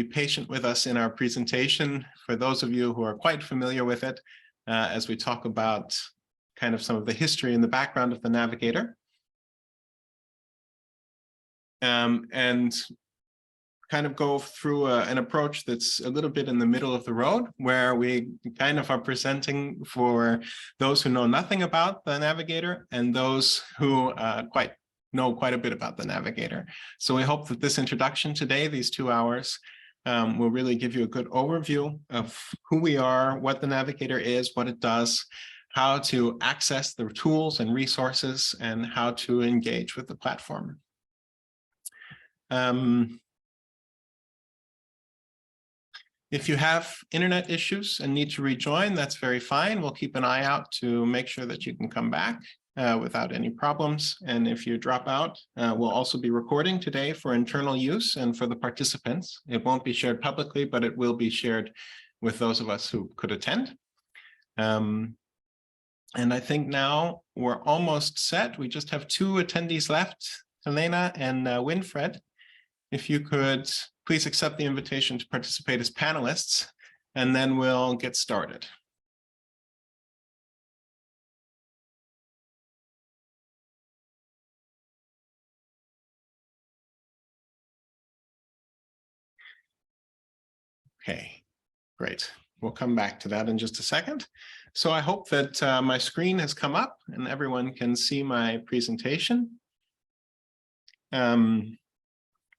Be patient with us in our presentation for those of you who are quite familiar with it as we talk about kind of some of the history and the background of the Navigator. And kind of go through an approach that's a little bit in the middle of the road, where we kind of are presenting for those who know nothing about the Navigator and those who know quite a bit about the Navigator. So we hope that this introduction today, these 2 hours, will really give you a good overview of who we are, what the Navigator is, what it does, how to access the tools and resources, and how to engage with the platform. If you have internet issues and need to rejoin, that's very fine. We'll keep an eye out to make sure that you can come back without any problems. And if you drop out, we'll also be recording today for internal use and for the participants. It won't be shared publicly, but it will be shared with those of us who could attend. And I think now we're almost set. We just have 2 attendees left, Helena and Winfred. If you could please accept the invitation to participate as panelists, and then we'll get started. Okay, great. We'll come back to that in just a second. So I hope that my screen has come up and everyone can see my presentation.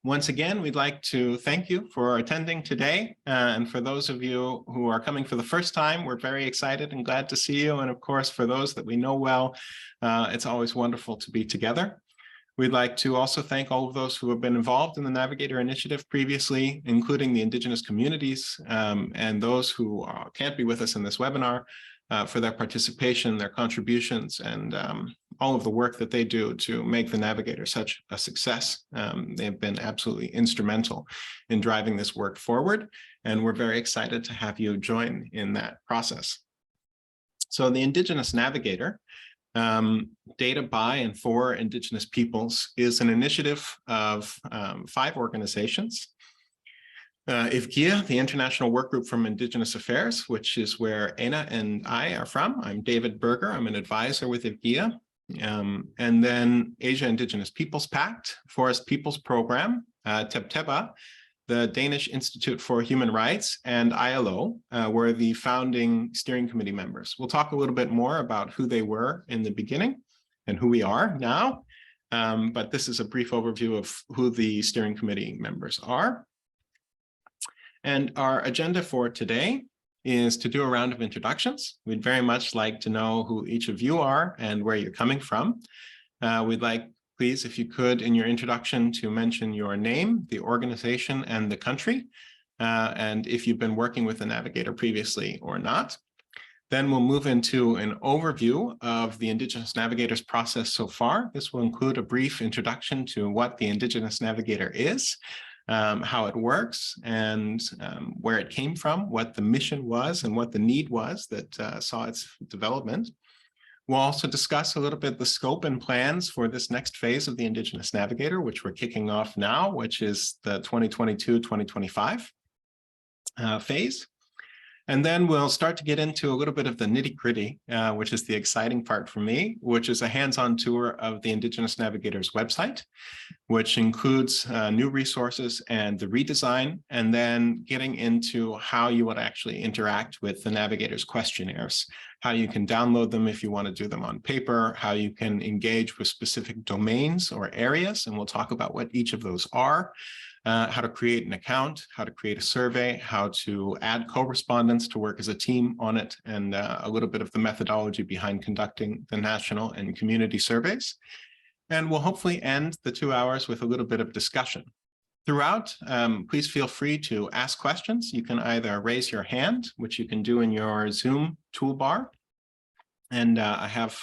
Once again, we'd like to thank you for attending today. And for those of you who are coming for the first time, we're very excited and glad to see you. And of course, for those that we know well, it's always wonderful to be together. We'd like to also thank all of those who have been involved in the Navigator initiative previously, including the Indigenous communities and those who can't be with us in this webinar for their participation, their contributions, and all of the work that they do to make the Navigator such a success. They've been absolutely instrumental in driving this work forward, and we're very excited to have you join in that process. So the Indigenous Navigator, Data by and for Indigenous Peoples, is an initiative of 5 organizations. ENG, the International Work Group from Indigenous Affairs, which is where Anna and I are from. I'm David Berger. I'm an advisor with ENG. And then Asia Indigenous Peoples Pact, Forest Peoples Program, Tebteba, the Danish Institute for Human Rights, and ILO were the founding steering committee members. We'll talk a little bit more about who they were in the beginning and who we are now. But this is a brief overview of who the steering committee members are. And our agenda for today is to do a round of introductions. We'd very much like to know who each of you are and where you're coming from. We'd like, please, if you could, in your introduction, to mention your name, the organization, and the country, and if you've been working with the Navigator previously or not. Then we'll move into an overview of the Indigenous Navigator's process so far. This will include a brief introduction to what the Indigenous Navigator is, how it works, and where it came from, what the mission was, and what the need was that saw its development. We'll also discuss a little bit the scope and plans for this next phase of the Indigenous Navigator, which we're kicking off now, which is the 2022-2025 phase. And then we'll start to get into a little bit of the nitty-gritty, which is the exciting part for me, which is a hands-on tour of the Indigenous Navigator's website, which includes new resources and the redesign, and then getting into how you would actually interact with the Navigator's questionnaires, how you can download them if you want to do them on paper, how you can engage with specific domains or areas, and we'll talk about what each of those are. How to create an account, how to create a survey, how to add co-respondents to work as a team on it, and a little bit of the methodology behind conducting the national and community surveys. And we'll hopefully end the 2 hours with a little bit of discussion. Throughout, please feel free to ask questions. You can either raise your hand, which you can do in your Zoom toolbar. And I have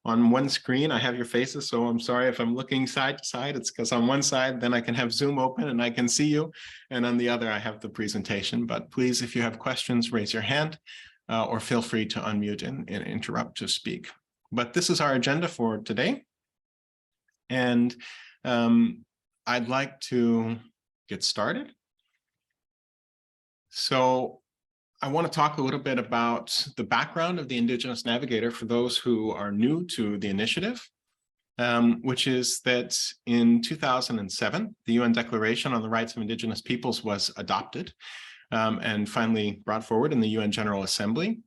on one screen, I have your faces, so I'm sorry if I'm looking side to side. It's because on one side, then I can have Zoom open and I can see you. And on the other, I have the presentation. But please, if you have questions, raise your hand or feel free to unmute and interrupt to speak. But this is our agenda for today. And I'd like to get started. So I want to talk a little bit about the background of the Indigenous Navigator for those who are new to the initiative, which is that in 2007, the UN Declaration on the Rights of Indigenous Peoples was adopted and finally brought forward in the UN General Assembly.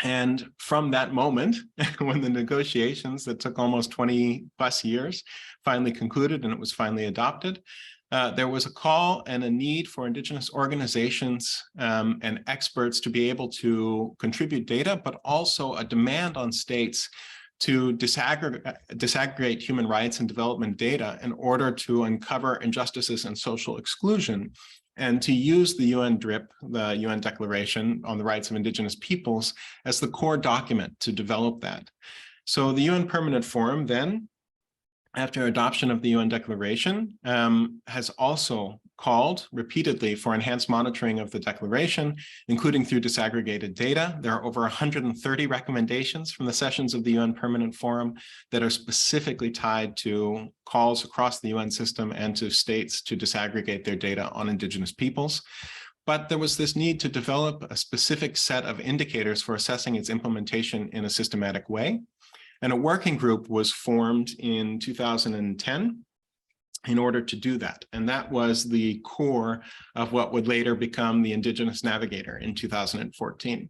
And from that moment, when the negotiations that took almost 20 plus years finally concluded and it was finally adopted, there was a call and a need for Indigenous organizations and experts to be able to contribute data, but also a demand on states to disaggregate human rights and development data in order to uncover injustices and social exclusion, and to use the UN DRIP, the UN Declaration on the Rights of Indigenous Peoples, as the core document to develop that. So the UN Permanent Forum then, after adoption of the UN Declaration, has also called repeatedly for enhanced monitoring of the Declaration, including through disaggregated data. There are over 130 recommendations from the sessions of the UN Permanent Forum that are specifically tied to calls across the UN system and to states to disaggregate their data on Indigenous peoples. But there was this need to develop a specific set of indicators for assessing its implementation in a systematic way. And a working group was formed in 2010 in order to do that. And that was the core of what would later become the Indigenous Navigator in 2014.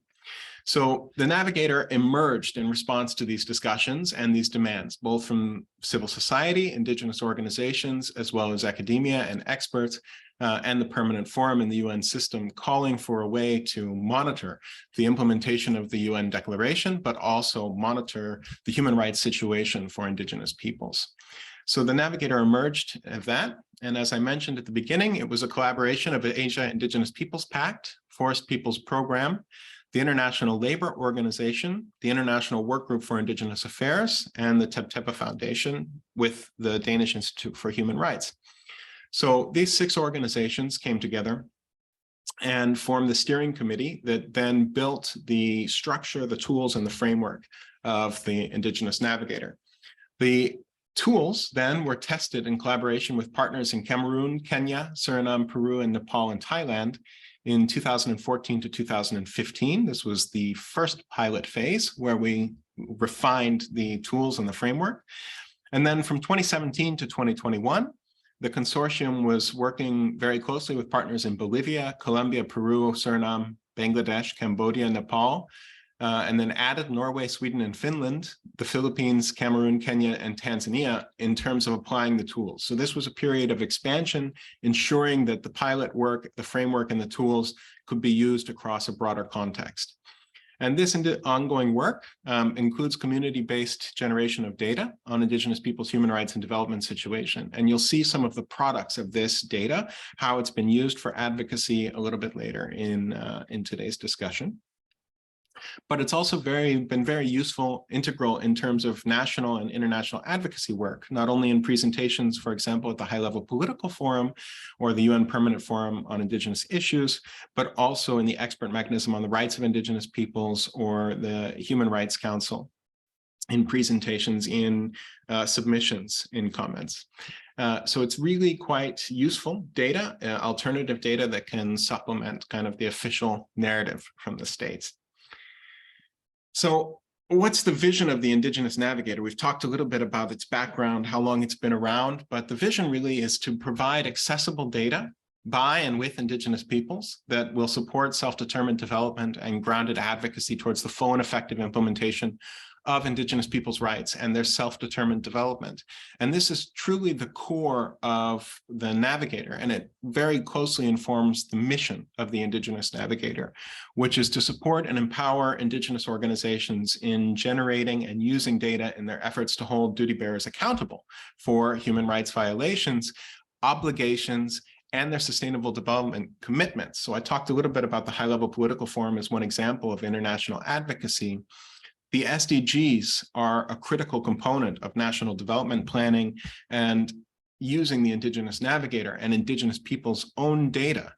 So the Navigator emerged in response to these discussions and these demands, both from civil society, Indigenous organizations, as well as academia and experts, and the Permanent Forum in the UN system, calling for a way to monitor the implementation of the UN Declaration, but also monitor the human rights situation for Indigenous peoples. So the Navigator emerged of that. And as I mentioned at the beginning, it was a collaboration of the Asia Indigenous Peoples Pact, Forest Peoples Program, the International Labor Organization, the International Workgroup for Indigenous Affairs, and the Tep Foundation with the Danish Institute for Human Rights. So these 6 organizations came together and formed the steering committee that then built the structure, the tools, and the framework of the Indigenous Navigator. The tools then were tested in collaboration with partners in Cameroon, Kenya, Suriname, Peru, and Nepal and Thailand in 2014 to 2015. This was the first pilot phase where we refined the tools and the framework. And then from 2017 to 2021, the consortium was working very closely with partners in Bolivia, Colombia, Peru, Suriname, Bangladesh, Cambodia, Nepal, and then added Norway, Sweden, and Finland, the Philippines, Cameroon, Kenya, and Tanzania in terms of applying the tools. So this was a period of expansion, ensuring that the pilot work, the framework, and the tools could be used across a broader context. And this ongoing work includes community-based generation of data on Indigenous peoples' human rights and development situation. And you'll see some of the products of this data, how it's been used for advocacy a little bit later in today's discussion. But it's also been very useful, integral in terms of national and international advocacy work, not only in presentations, for example, at the high-level political forum or the UN Permanent Forum on Indigenous issues, but also in the expert mechanism on the rights of Indigenous peoples or the Human Rights Council, in presentations, in submissions, in comments. So it's really quite useful data, alternative data that can supplement kind of the official narrative from the states. So what's the vision of the Indigenous Navigator? We've talked a little bit about its background, how long it's been around, but the vision really is to provide accessible data by and with Indigenous peoples that will support self-determined development and grounded advocacy towards the full and effective implementation of Indigenous peoples' rights and their self-determined development. And this is truly the core of the Navigator, and it very closely informs the mission of the Indigenous Navigator, which is to support and empower Indigenous organizations in generating and using data in their efforts to hold duty bearers accountable for human rights violations, obligations, and their sustainable development commitments. So I talked a little bit about the high-level political forum as one example of international advocacy. The SDGs are a critical component of national development planning, and using the Indigenous Navigator and Indigenous people's own data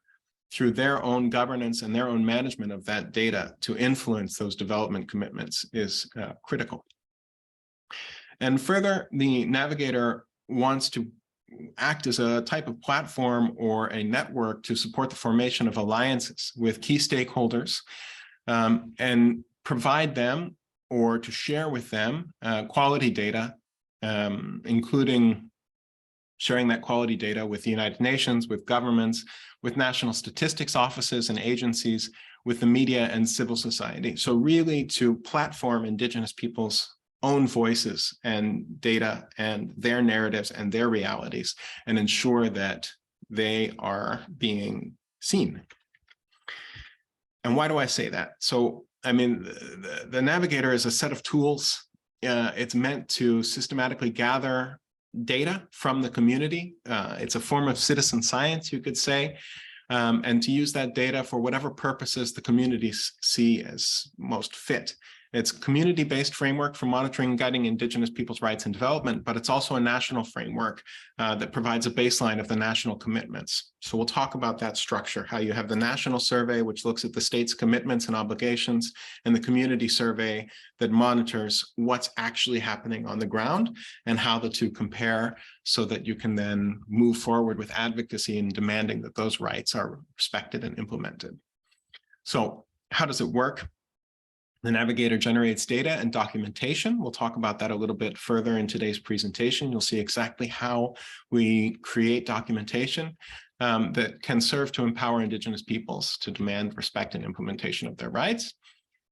through their own governance and their own management of that data to influence those development commitments is critical. And further, the Navigator wants to act as a type of platform or a network to support the formation of alliances with key stakeholders and provide them or to share with them quality data, including sharing that quality data with the United Nations, with governments, with national statistics offices and agencies, with the media and civil society. So really to platform Indigenous peoples' own voices and data and their narratives and their realities and ensure that they are being seen. And why do I say that? So, I mean, the Navigator is a set of tools. It's meant to systematically gather data from the community. It's a form of citizen science, you could say, and to use that data for whatever purposes the communities see as most fit. It's a community-based framework for monitoring and guiding Indigenous people's rights and development, but it's also a national framework that provides a baseline of the national commitments. So we'll talk about that structure, how you have the national survey, which looks at the state's commitments and obligations, and the community survey that monitors what's actually happening on the ground and how the two compare so that you can then move forward with advocacy and demanding that those rights are respected and implemented. So how does it work? The Navigator generates data and documentation. We'll talk about that a little bit further in today's presentation. You'll see exactly how we create documentation that can serve to empower Indigenous peoples to demand respect and implementation of their rights.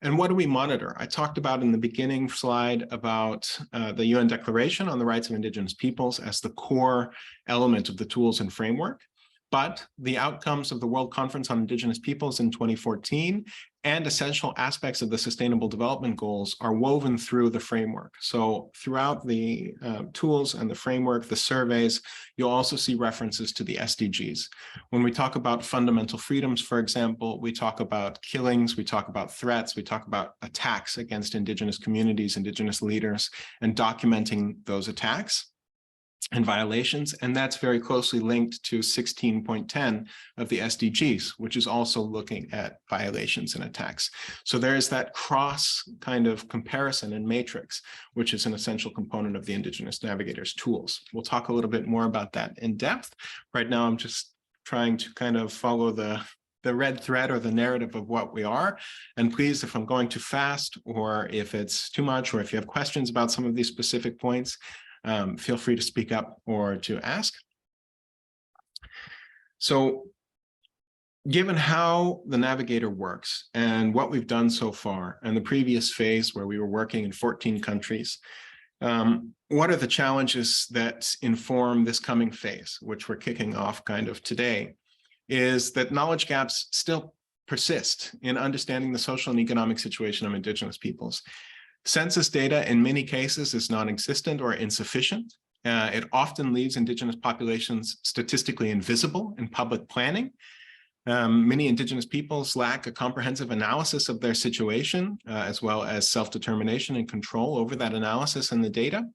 And what do we monitor? I talked about in the beginning slide about the UN Declaration on the Rights of Indigenous Peoples as the core element of the tools and framework. But the outcomes of the World Conference on Indigenous Peoples in 2014 and essential aspects of the Sustainable Development Goals are woven through the framework. So throughout the tools and the framework, the surveys, you'll also see references to the SDGs. When we talk about fundamental freedoms, for example, we talk about killings, we talk about threats, we talk about attacks against Indigenous communities, Indigenous leaders, and documenting those attacks and violations, and that's very closely linked to 16.10 of the SDGs, which is also looking at violations and attacks. So there is that cross kind of comparison and matrix, which is an essential component of the Indigenous Navigator's tools. We'll talk a little bit more about that in depth. Right now, I'm just trying to kind of follow the red thread or the narrative of what we are. And please, if I'm going too fast or if it's too much, or if you have questions about some of these specific points, feel free to speak up or to ask. So given how the Navigator works and what we've done so far and the previous phase where we were working in 14 countries, what are the challenges that inform this coming phase, which we're kicking off kind of today, is that knowledge gaps still persist in understanding the social and economic situation of Indigenous peoples. Census data in many cases is non-existent or insufficient. It often leaves Indigenous populations statistically invisible in public planning. Many Indigenous peoples lack a comprehensive analysis of their situation, as well as self-determination and control over that analysis and the data.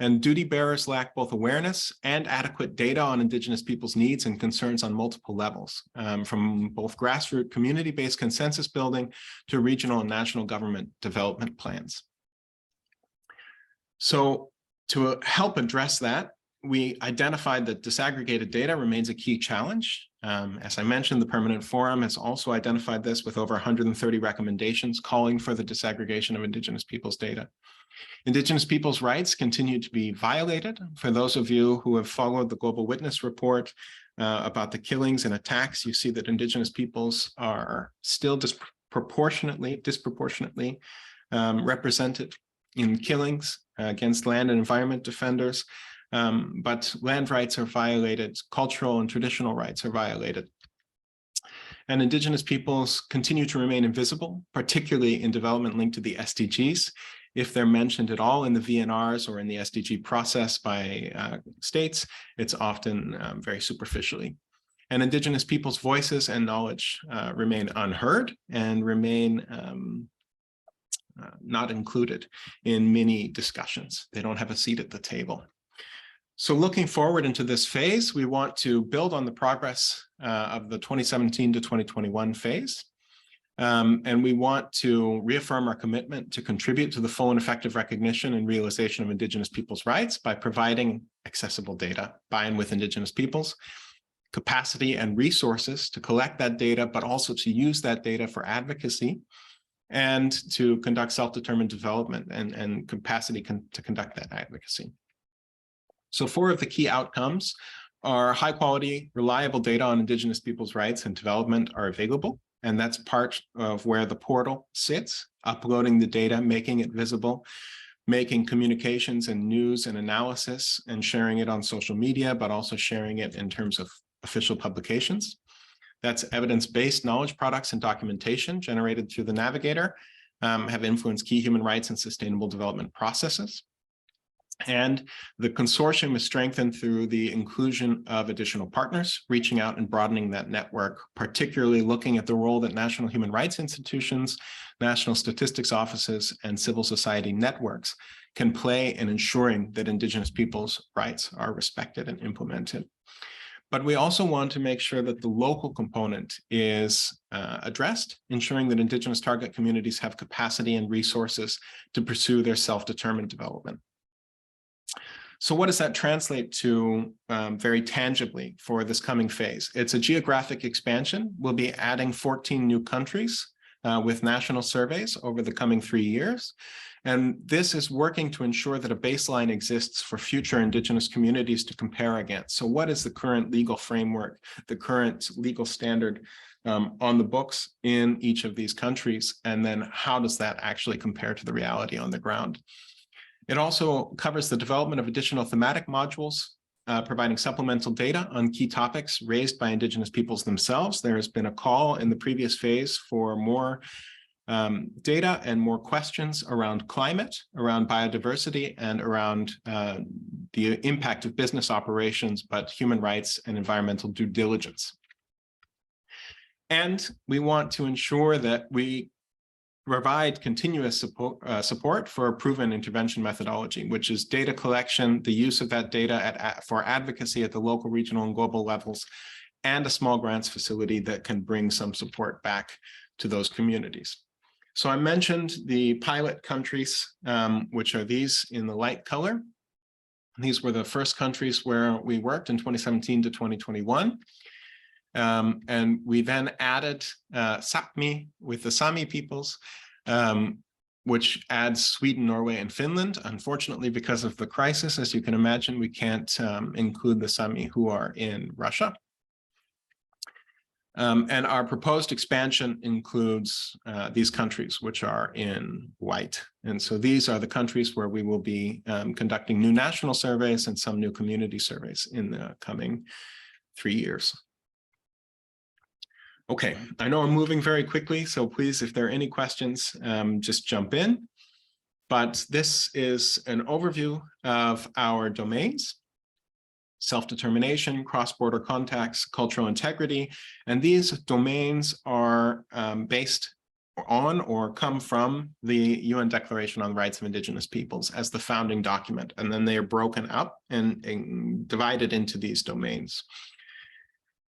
And duty bearers lack both awareness and adequate data on Indigenous people's needs and concerns on multiple levels, from both grassroots community-based consensus building to regional and national government development plans. So to help address that, we identified that disaggregated data remains a key challenge. As I mentioned, the Permanent Forum has also identified this with over 130 recommendations calling for the disaggregation of Indigenous people's data. Indigenous people's rights continue to be violated. For those of you who have followed the Global Witness report about the killings and attacks, you see that Indigenous peoples are still disproportionately represented in killings against land and environment defenders, but land rights are violated, cultural and traditional rights are violated. And Indigenous peoples continue to remain invisible, particularly in development linked to the SDGs. If they're mentioned at all in the VNRs or in the SDG process by states, it's often very superficially. And Indigenous people's voices and knowledge remain unheard and remain not included in many discussions. They don't have a seat at the table. So looking forward into this phase, we want to build on the progress of the 2017 to 2021 phase. And we want to reaffirm our commitment to contribute to the full and effective recognition and realization of Indigenous people's rights by providing accessible data by and with Indigenous peoples, capacity and resources to collect that data, but also to use that data for advocacy and to conduct self-determined development and capacity to conduct that advocacy. So 4 of the key outcomes are high quality, reliable data on Indigenous peoples' rights and development are available. And that's part of where the portal sits, uploading the data, making it visible, making communications and news and analysis and sharing it on social media, but also sharing it in terms of official publications. That's evidence-based knowledge products and documentation generated through the Navigator, have influenced key human rights and sustainable development processes. And the consortium is strengthened through the inclusion of additional partners, reaching out and broadening that network, particularly looking at the role that national human rights institutions, national statistics offices, and civil society networks can play in ensuring that Indigenous peoples' rights are respected and implemented. But we also want to make sure that the local component is addressed, ensuring that Indigenous target communities have capacity and resources to pursue their self-determined development. So what does that translate to very tangibly for this coming phase? It's a geographic expansion. We'll be adding 14 new countries with national surveys over the coming 3 years. And this is working to ensure that a baseline exists for future Indigenous communities to compare against. So what is the current legal framework, the current legal standard on the books in each of these countries? And then how does that actually compare to the reality on the ground? It also covers the development of additional thematic modules, providing supplemental data on key topics raised by Indigenous peoples themselves. There has been a call in the previous phase for more data and more questions around climate, around biodiversity, and around the impact of business operations, but human rights and environmental due diligence. And we want to ensure that we provide continuous support for a proven intervention methodology, which is data collection, the use of that data for advocacy at the local, regional, and global levels, and a small grants facility that can bring some support back to those communities. So I mentioned the pilot countries, which are these in the light color. These were the first countries where we worked in 2017 to 2021. And we then added Sápmi with the Sami peoples, which adds Sweden, Norway, and Finland. Unfortunately, because of the crisis, as you can imagine, we can't include the Sami who are in Russia. And our proposed expansion includes these countries, which are in white. And so these are the countries where we will be conducting new national surveys and some new community surveys in the coming 3 years. Okay, I know I'm moving very quickly, so please, if there are any questions, just jump in. But this is an overview of our domains: self-determination, cross-border contacts, cultural integrity. And these domains are based on or come from the UN Declaration on the Rights of Indigenous Peoples as the founding document. And then they are broken up and divided into these domains.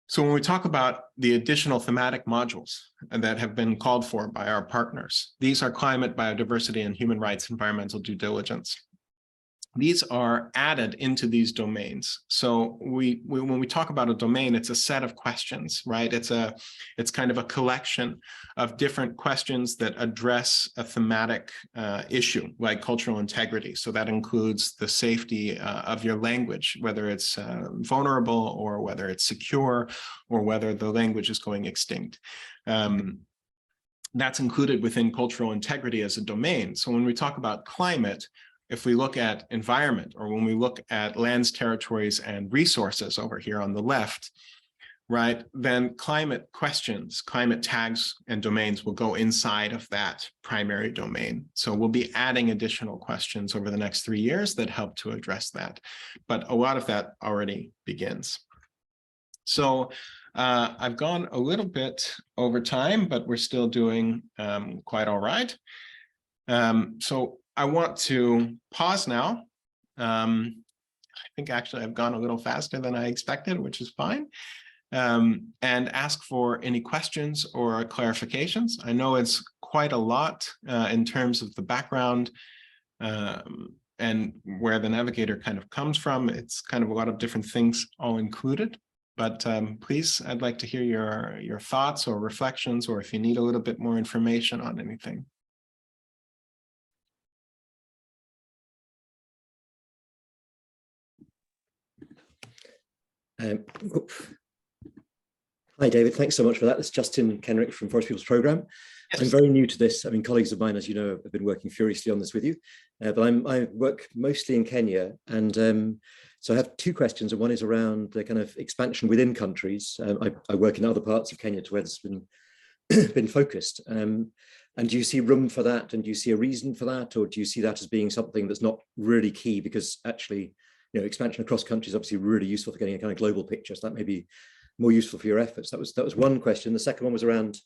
So when we talk about the additional thematic modules that have been called for by our partners, these are climate, biodiversity, and human rights, environmental due diligence. These are added into these domains. So when we talk about a domain, it's a set of questions, right? It's kind of a collection of different questions that address a thematic issue, like cultural integrity. So that includes the safety of your language, whether it's vulnerable or whether it's secure or whether the language is going extinct. That's included within cultural integrity as a domain. So when we talk about climate, if we look at environment, or when we look at lands, territories, and resources over here on the left, right, then climate questions, climate tags and domains will go inside of that primary domain. So we'll be adding additional questions over the next 3 years that help to address that. But a lot of that already begins. So I've gone a little bit over time, but we're still doing quite all right. So I want to pause now. I think actually I've gone a little faster than I expected, which is fine, and ask for any questions or clarifications. I know it's quite a lot in terms of the background and where the navigator kind of comes from. It's kind of a lot of different things all included. But please, I'd like to hear your thoughts or reflections, or if you need a little bit more information on anything. Hi, David. Thanks so much for that. It's Justin Kenrick from Forest People's Programme. Yes. I'm very new to this. I mean, colleagues of mine, as you know, have been working furiously on this with you, but I work mostly in Kenya. And so I have two questions. And one is around the kind of expansion within countries. I work in other parts of Kenya to where it's been focused. And do you see room for that? And do you see a reason for that? Or do you see that as being something that's not really key? Because actually, expansion across countries is obviously really useful for getting a kind of global picture. So that may be more useful for your efforts. That was one question. The second one was around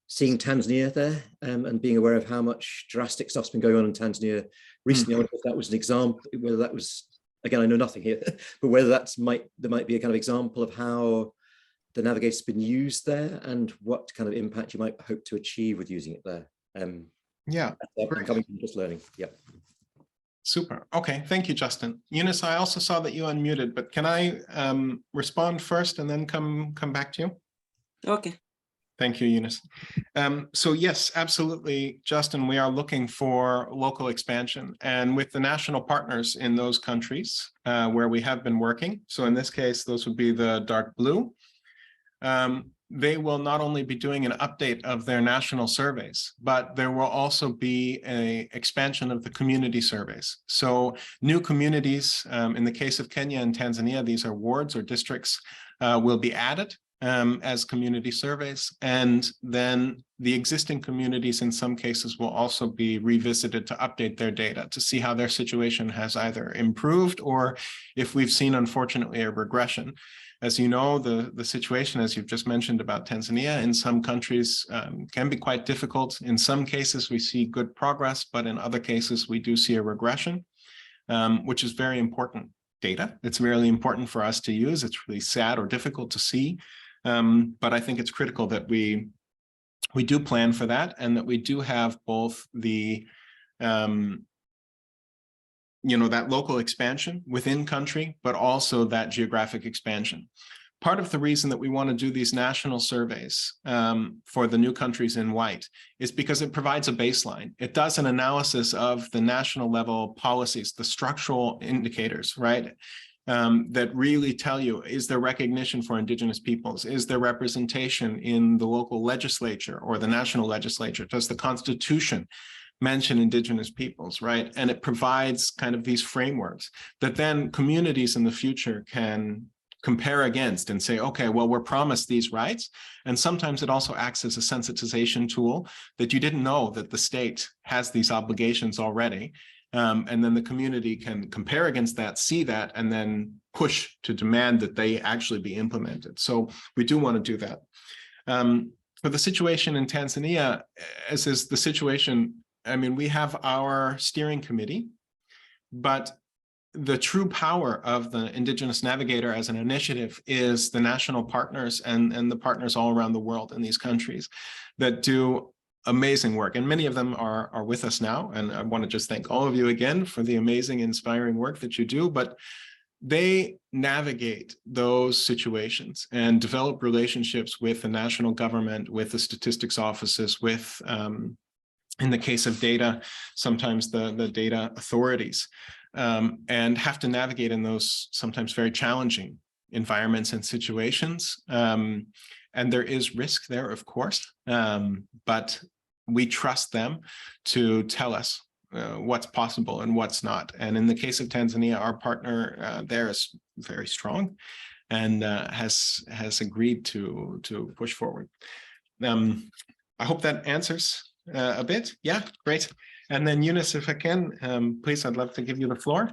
seeing Tanzania there and being aware of how much drastic stuff's been going on in Tanzania recently. I wonder if that was an example, whether that was, again, I know nothing here, but whether there might be a kind of example of how the navigator's been used there and what kind of impact you might hope to achieve with using it there. Yeah, I'm coming from just learning. Yeah. Super. Okay, thank you, Justin. Eunice, I also saw that you unmuted, but can I respond first and then come back to you? Okay. Thank you, Eunice. So yes, absolutely, Justin, we are looking for local expansion, and with the national partners in those countries where we have been working. So in this case, those would be the dark blue. They will not only be doing an update of their national surveys, but there will also be an expansion of the community surveys. So new communities, in the case of Kenya and Tanzania, these are wards or districts, will be added as community surveys. And then the existing communities in some cases will also be revisited to update their data to see how their situation has either improved or if we've seen, unfortunately, a regression. As you know, the situation, as you've just mentioned about Tanzania, in some countries can be quite difficult. In some cases, we see good progress, but in other cases, we do see a regression, which is very important data. It's really important for us to use. It's really sad or difficult to see, but I think it's critical that we do plan for that and that we do have both the that local expansion within country, but also that geographic expansion. Part of the reason that we want to do these national surveys for the new countries in white is because it provides a baseline. It does an analysis of the national level policies, the structural indicators, right? That really tell you, is there recognition for Indigenous peoples? Is there representation in the local legislature or the national legislature? Does the Constitution mention Indigenous peoples, right? And it provides kind of these frameworks that then communities in the future can compare against and say, okay, well, we're promised these rights. And sometimes it also acts as a sensitization tool that you didn't know that the state has these obligations already. And then the community can compare against that, see that, and then push to demand that they actually be implemented. So we do want to do that. For the situation in Tanzania, as is the situation, I mean, we have our steering committee, but the true power of the Indigenous Navigator as an initiative is the national partners and the partners all around the world in these countries that do amazing work. And many of them are with us now. And I want to just thank all of you again for the amazing, inspiring work that you do. But they navigate those situations and develop relationships with the national government, with the statistics offices, with in the case of data, sometimes the data authorities, and have to navigate in those sometimes very challenging environments and situations. And there is risk there, of course, but we trust them to tell us what's possible and what's not. And in the case of Tanzania, our partner there is very strong and has agreed to push forward. I hope that answers a bit. Yeah, great. And then Eunice, if I can, please, I'd love to give you the floor.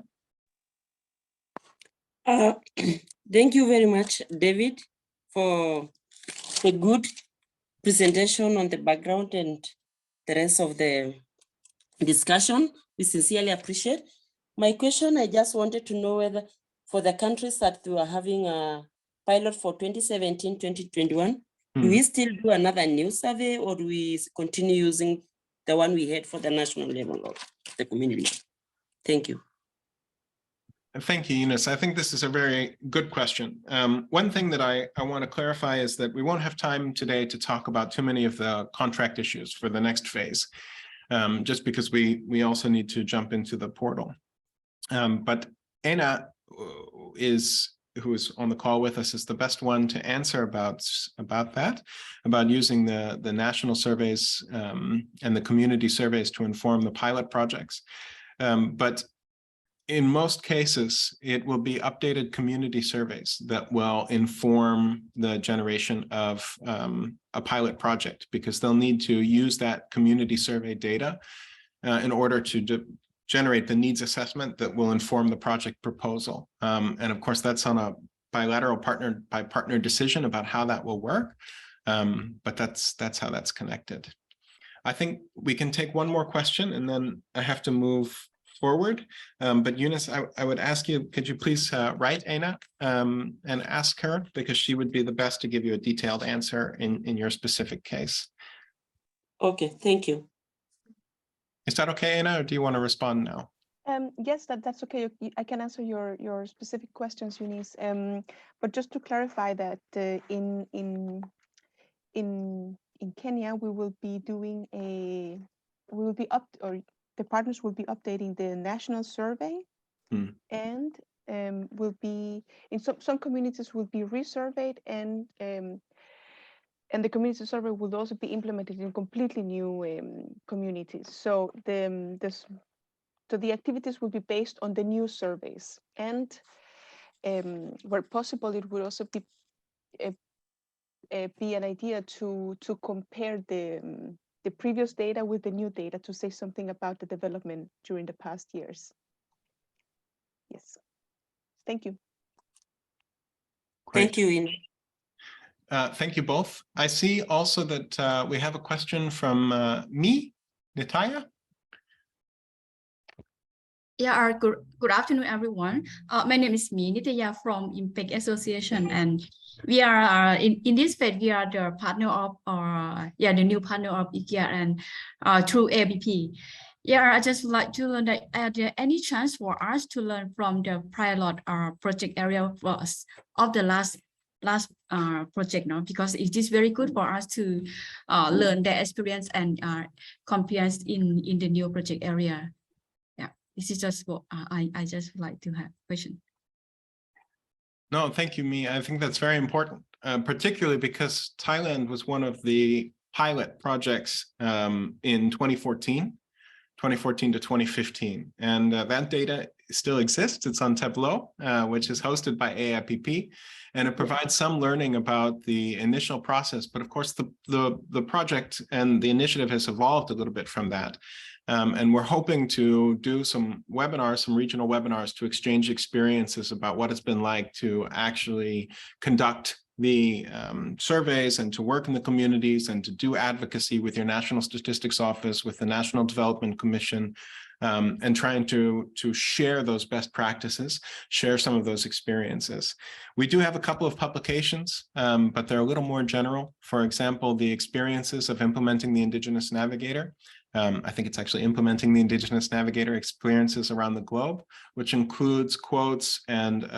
Thank you very much, David, for a good presentation on the background and the rest of the discussion. We sincerely appreciate. My question, I just wanted to know whether for the countries that we are having a pilot for 2017-2021, do we still do another new survey or do we continue using the one we had for the national level of the community? Thank you. Thank you, Eunice. I think this is a very good question. One thing that I want to clarify is that we won't have time today to talk about too many of the contract issues for the next phase, just because we also need to jump into the portal. But Anna who is on the call with us, is the best one to answer about that, about using the national surveys and the community surveys to inform the pilot projects. But in most cases, it will be updated community surveys that will inform the generation of a pilot project, because they'll need to use that community survey data in order to generate the needs assessment that will inform the project proposal. And of course, that's on a bilateral partner by partner decision about how that will work. But that's how that's connected. I think we can take one more question and then I have to move forward. But Eunice, I would ask you, could you please write Anna and ask her, because she would be the best to give you a detailed answer in your specific case. Okay, thank you. Is that okay, Anna, or do you want to respond now? Yes, that's okay. I can answer your specific questions, Eunice. But just to clarify that in Kenya, we will be doing the partners will be updating the national survey, and will be in some communities will be resurveyed, and the community survey will also be implemented in completely new communities. So the activities will be based on the new surveys, and where possible, it will also be an idea to compare the previous data with the new data to say something about the development during the past years. Yes, thank you. Great. Thank you, Ina. Thank you both. I see also that we have a question from Nitaya. Yeah, good afternoon, everyone. My name is Nitaya from Impact Association, and we are in this phase. We are the partner of the new partner of IKEA and through ABP. Yeah, I just would like to learn that are there any chance for us to learn from the pilot project area of the last project now, because it is very good for us to learn their experience and compare in the new project area. This is just what I just would like to have a question. No, thank you, Mi. I think that's very important, particularly because Thailand was one of the pilot projects in 2014 to 2015. And that data still exists. It's on Tableau, which is hosted by AIPP. And it provides some learning about the initial process. But of course, the project and the initiative has evolved a little bit from that. And we're hoping to do some webinars, some regional webinars, to exchange experiences about what it's been like to actually conduct the surveys and to work in the communities and to do advocacy with your National Statistics Office, with the National Development Commission, and trying to share those best practices, share some of those experiences. We do have a couple of publications, but they're a little more general. For example, the experiences of implementing the Indigenous Navigator. I think it's actually implementing the Indigenous Navigator experiences around the globe, which includes quotes and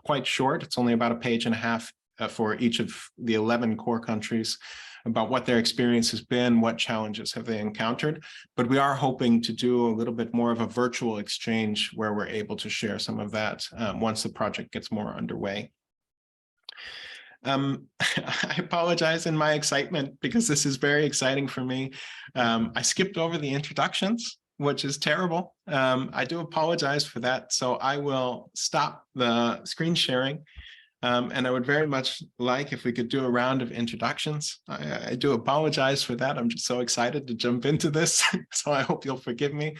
quite short. It's only about a page and a half for each of the 11 core countries about what their experience has been, what challenges have they encountered. But we are hoping to do a little bit more of a virtual exchange where we're able to share some of that once the project gets more underway. I apologize in my excitement because this is very exciting for me. I skipped over the introductions, which is terrible. I do apologize for that. So I will stop the screen sharing. And I would very much like if we could do a round of introductions. I do apologize for that. I'm just so excited to jump into this. So I hope you'll forgive me.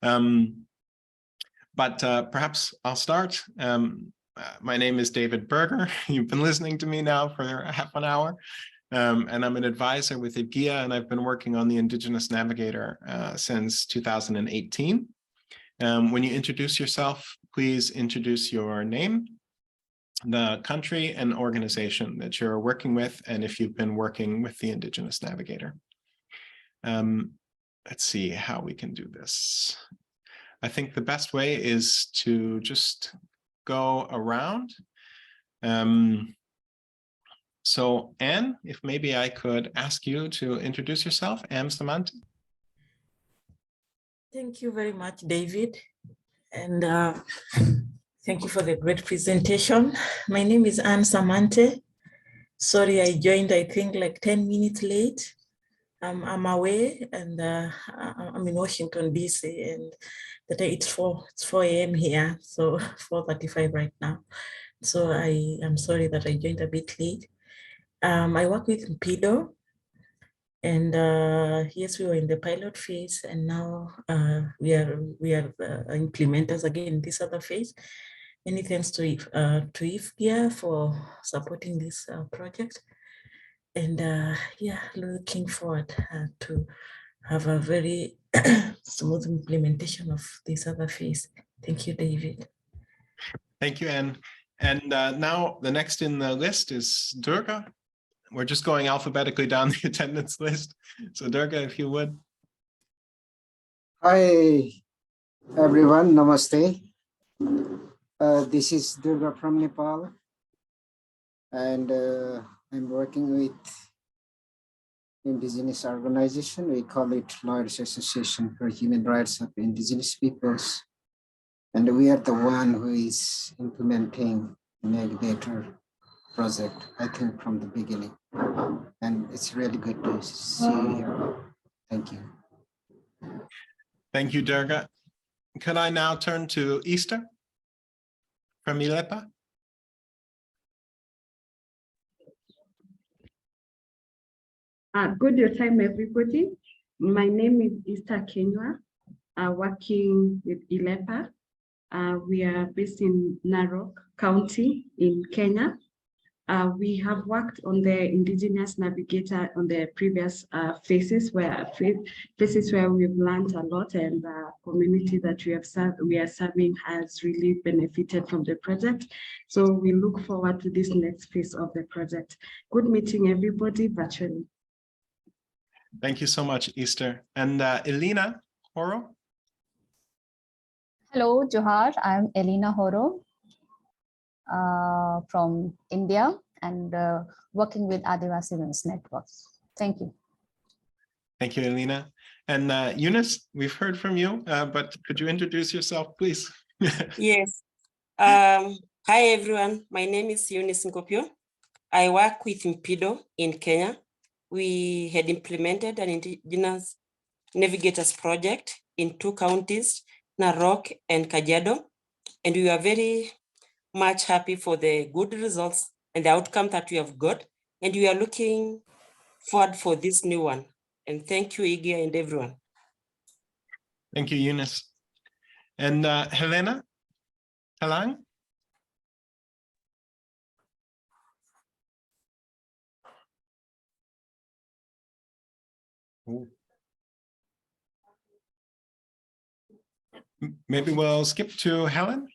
But perhaps I'll start. My name is David Berger. You've been listening to me now for half an hour. And I'm an advisor with IKEA, and I've been working on the Indigenous Navigator since 2018. When you introduce yourself, please introduce your name, the country and organization that you're working with, and if you've been working with the Indigenous Navigator. Let's see how we can do this. I think the best way is to just go around. So Anne, if maybe I could ask you to introduce yourself, Anne Samante. Thank you very much, David. And thank you for the great presentation. My name is Anne Samante. Sorry, I joined, I think, like 10 minutes late. I'm away and I'm in Washington, DC, and it's 4 a.m. here, so 4:35 right now. So I'm sorry that I joined a bit late. I work with MPIDO, and yes, we were in the pilot phase, and now we are implementers again in this other phase. Many thanks to IFGIA for supporting this project. And yeah, looking forward to have a very smooth implementation of this other phase. Thank you, David. Thank you, Anne. And now the next in the list is Durga. We're just going alphabetically down the attendance list. So Durga, if you would. Hi, everyone. Namaste. This is Durga from Nepal. And I'm working with Indigenous organization. We call it Lawyers Association for Human Rights of Indigenous Peoples. And we are the one who is implementing Navigator project, I think, from the beginning. And it's really good to see you here. Thank you. Thank you, Durga. Could I now turn to Easter from ILEPA? Good time, everybody. My name is Easter Kenywa, working with ILEPA. We are based in Narok County in Kenya. We have worked on the Indigenous Navigator on the previous phases where we've learned a lot, and the community that we are serving has really benefited from the project. So we look forward to this next phase of the project. Good meeting everybody virtually. Thank you so much, Easter. And Elena Horo? Hello, Johar. I'm Elena Horo from India and working with Adivasi Women's Network. Thank you. Thank you, Elena. And Eunice, we've heard from you, but could you introduce yourself, please? Yes. Hi, everyone. My name is Eunice Nkopio. I work with MPIDO in Kenya. We had implemented an Indigenous Navigators project in 2 counties, Narok and Kajiado, and we are very much happy for the good results and the outcome that we have got, and we are looking forward for this new one. And thank you, Iggy and everyone. Thank you, Eunice. And Helena Halang? Maybe we'll skip to Helen.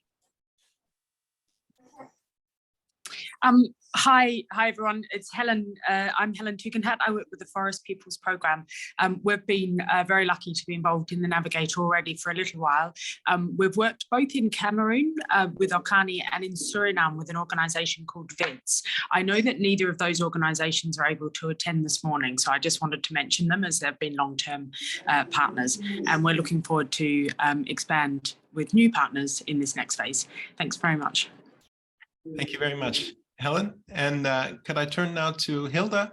Hi everyone, it's Helen. I'm Helen Tugendhat. I work with the Forest Peoples Programme. We've been very lucky to be involved in the Navigator already for a little while. We've worked both in Cameroon with Okani and in Suriname with an organisation called VIDS. I know that neither of those organisations are able to attend this morning, so I just wanted to mention them as they've been long-term partners, and we're looking forward to expand with new partners in this next phase. Thanks very much. Thank you very much, Helen. And could I turn now to Hilda?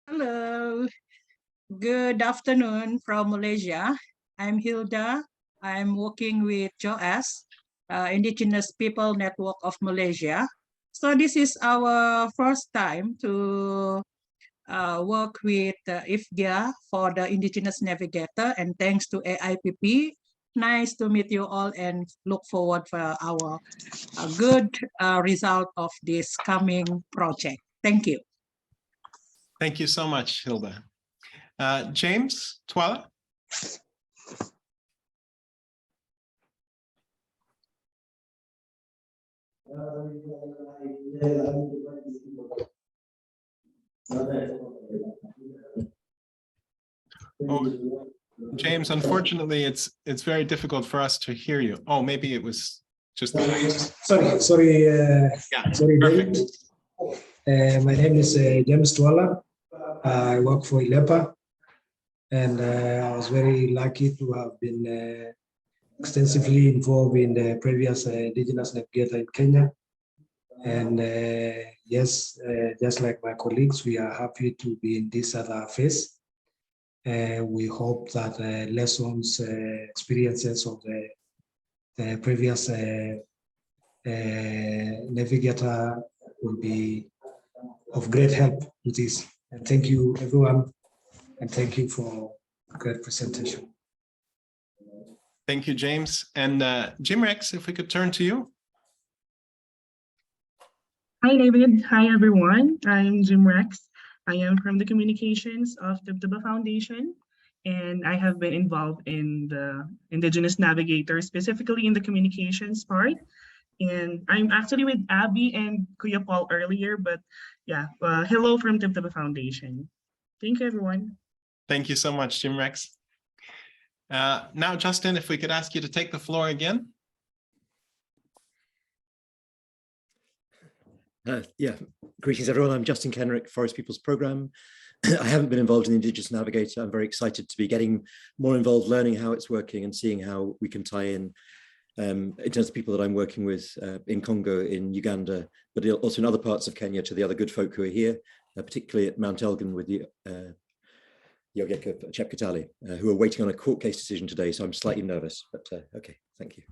Hello, good afternoon from Malaysia. I'm Hilda. I'm working with JOAS, Indigenous People Network of Malaysia. So this is our first time to work with IFGIA for the Indigenous Navigator, and thanks to AIPP. Nice to meet you all and look forward for our good result of this coming project. Thank you. Thank you so much, Hilda. James Twala? Oh, James, unfortunately, it's very difficult for us to hear you. Oh, maybe it was just the mic. Sorry, Yeah, sorry, perfect. David. My name is James Twala. I work for ILEPA, and I was very lucky to have been extensively involved in the previous Indigenous Navigator in Kenya. And yes, just like my colleagues, we are happy to be in this other phase. We hope that lessons, experiences of the previous navigator will be of great help to this. And thank you, everyone, and thank you for a great presentation. Thank you, James. And Jim Rex, if we could turn to you. Hi, David. Hi, everyone. I'm Jim Rex. I am from the communications of the Tibba Foundation, and I have been involved in the Indigenous Navigator, specifically in the communications part. And I'm actually with Abby and Kuya Paul earlier, but yeah, hello from the Tibba Foundation. Thank you, everyone. Thank you so much, Jim Rex. Now, Justin, if we could ask you to take the floor again. Yeah, greetings everyone. I'm Justin Kenrick, Forest Peoples Programme. I haven't been involved in the Indigenous Navigator. I'm very excited to be getting more involved, learning how it's working and seeing how we can tie in terms of people that I'm working with in Congo, in Uganda, but also in other parts of Kenya, to the other good folk who are here, particularly at Mount Elgin with the Yogeka Chepkatali, who are waiting on a court case decision today. So I'm slightly nervous, but okay, thank you.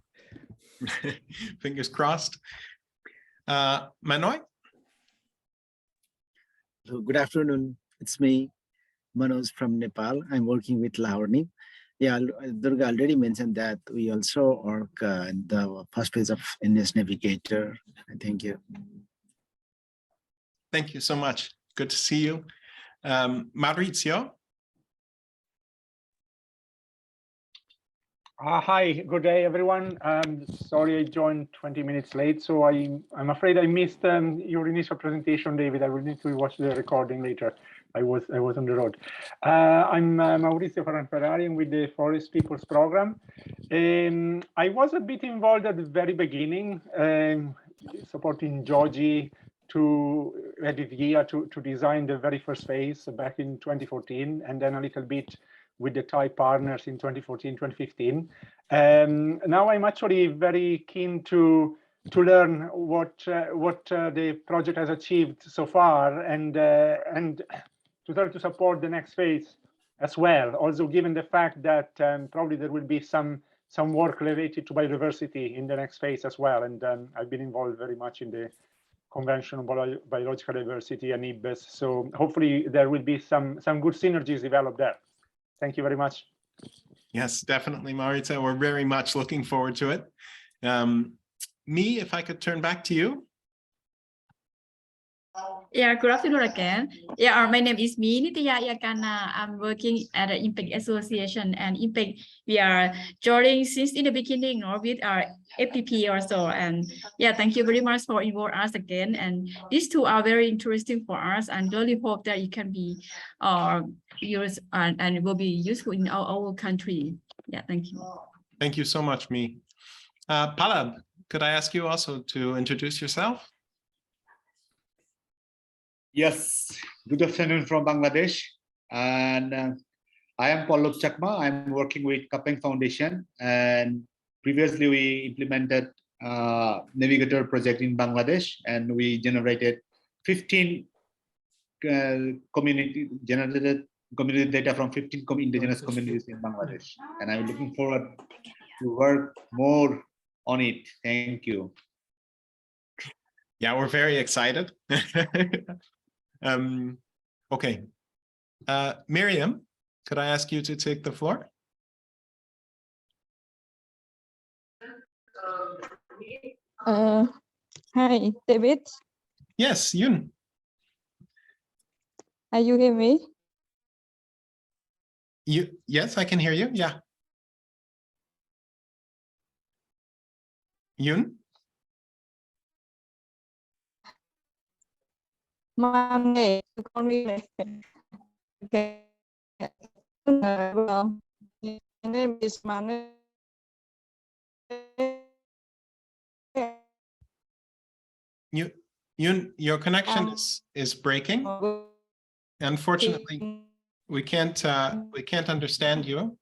Fingers crossed. Manoy? So good afternoon. It's me, Manoj from Nepal. I'm working with Laorni. Yeah, Durga already mentioned that we also work in the first phase of Indigenous Navigator. Thank you. Thank you so much. Good to see you. Maurizio? Hi, good day, everyone. Sorry I joined 20 minutes late, so I'm afraid I missed your initial presentation, David. I will need to watch the recording later. I was on the road. I'm Maurizio Ferrari with the Forest Peoples Program. I was a bit involved at the very beginning, supporting Georgie to edit GIA to design the very first phase back in 2014, and then a little bit with the Thai partners in 2014, 2015. Now I'm actually very keen to learn what the project has achieved so far, and to try to support the next phase as well. Also, given the fact that probably there will be some work related to biodiversity in the next phase as well, and I've been involved very much in the Convention on Biological Diversity and IBES. So hopefully there will be some good synergies developed there. Thank you very much. Yes, definitely, Maurizio. We're very much looking forward to it. Me, if I could turn back to you. Yeah, good afternoon again. Yeah, my name is Nitya Yakana. I'm working at the Impact Association, and Impact, we are joining since in the beginning with our FPP or so. And yeah, thank you very much for involving us again. And these two are very interesting for us, and really hope that it can be used and will be useful in our country. Yeah, thank you. Thank you so much, Me. Palab, could I ask you also to introduce yourself? Yes, good afternoon from Bangladesh. And I am Pallab Chakma. I'm working with Kapeng Foundation. And previously we implemented Navigator project in Bangladesh, and we generated 15 community data from 15 indigenous communities in Bangladesh. And I'm looking forward to work more on it. Thank you. Yeah, we're very excited. Okay. Miriam, could I ask you to take the floor? Hi, David. Yes, Yun. Are you hear me? Yes, I can hear you. Yeah. Yun? Monday, okay. My name is Mane. Your connection is breaking. Unfortunately, we can't understand you.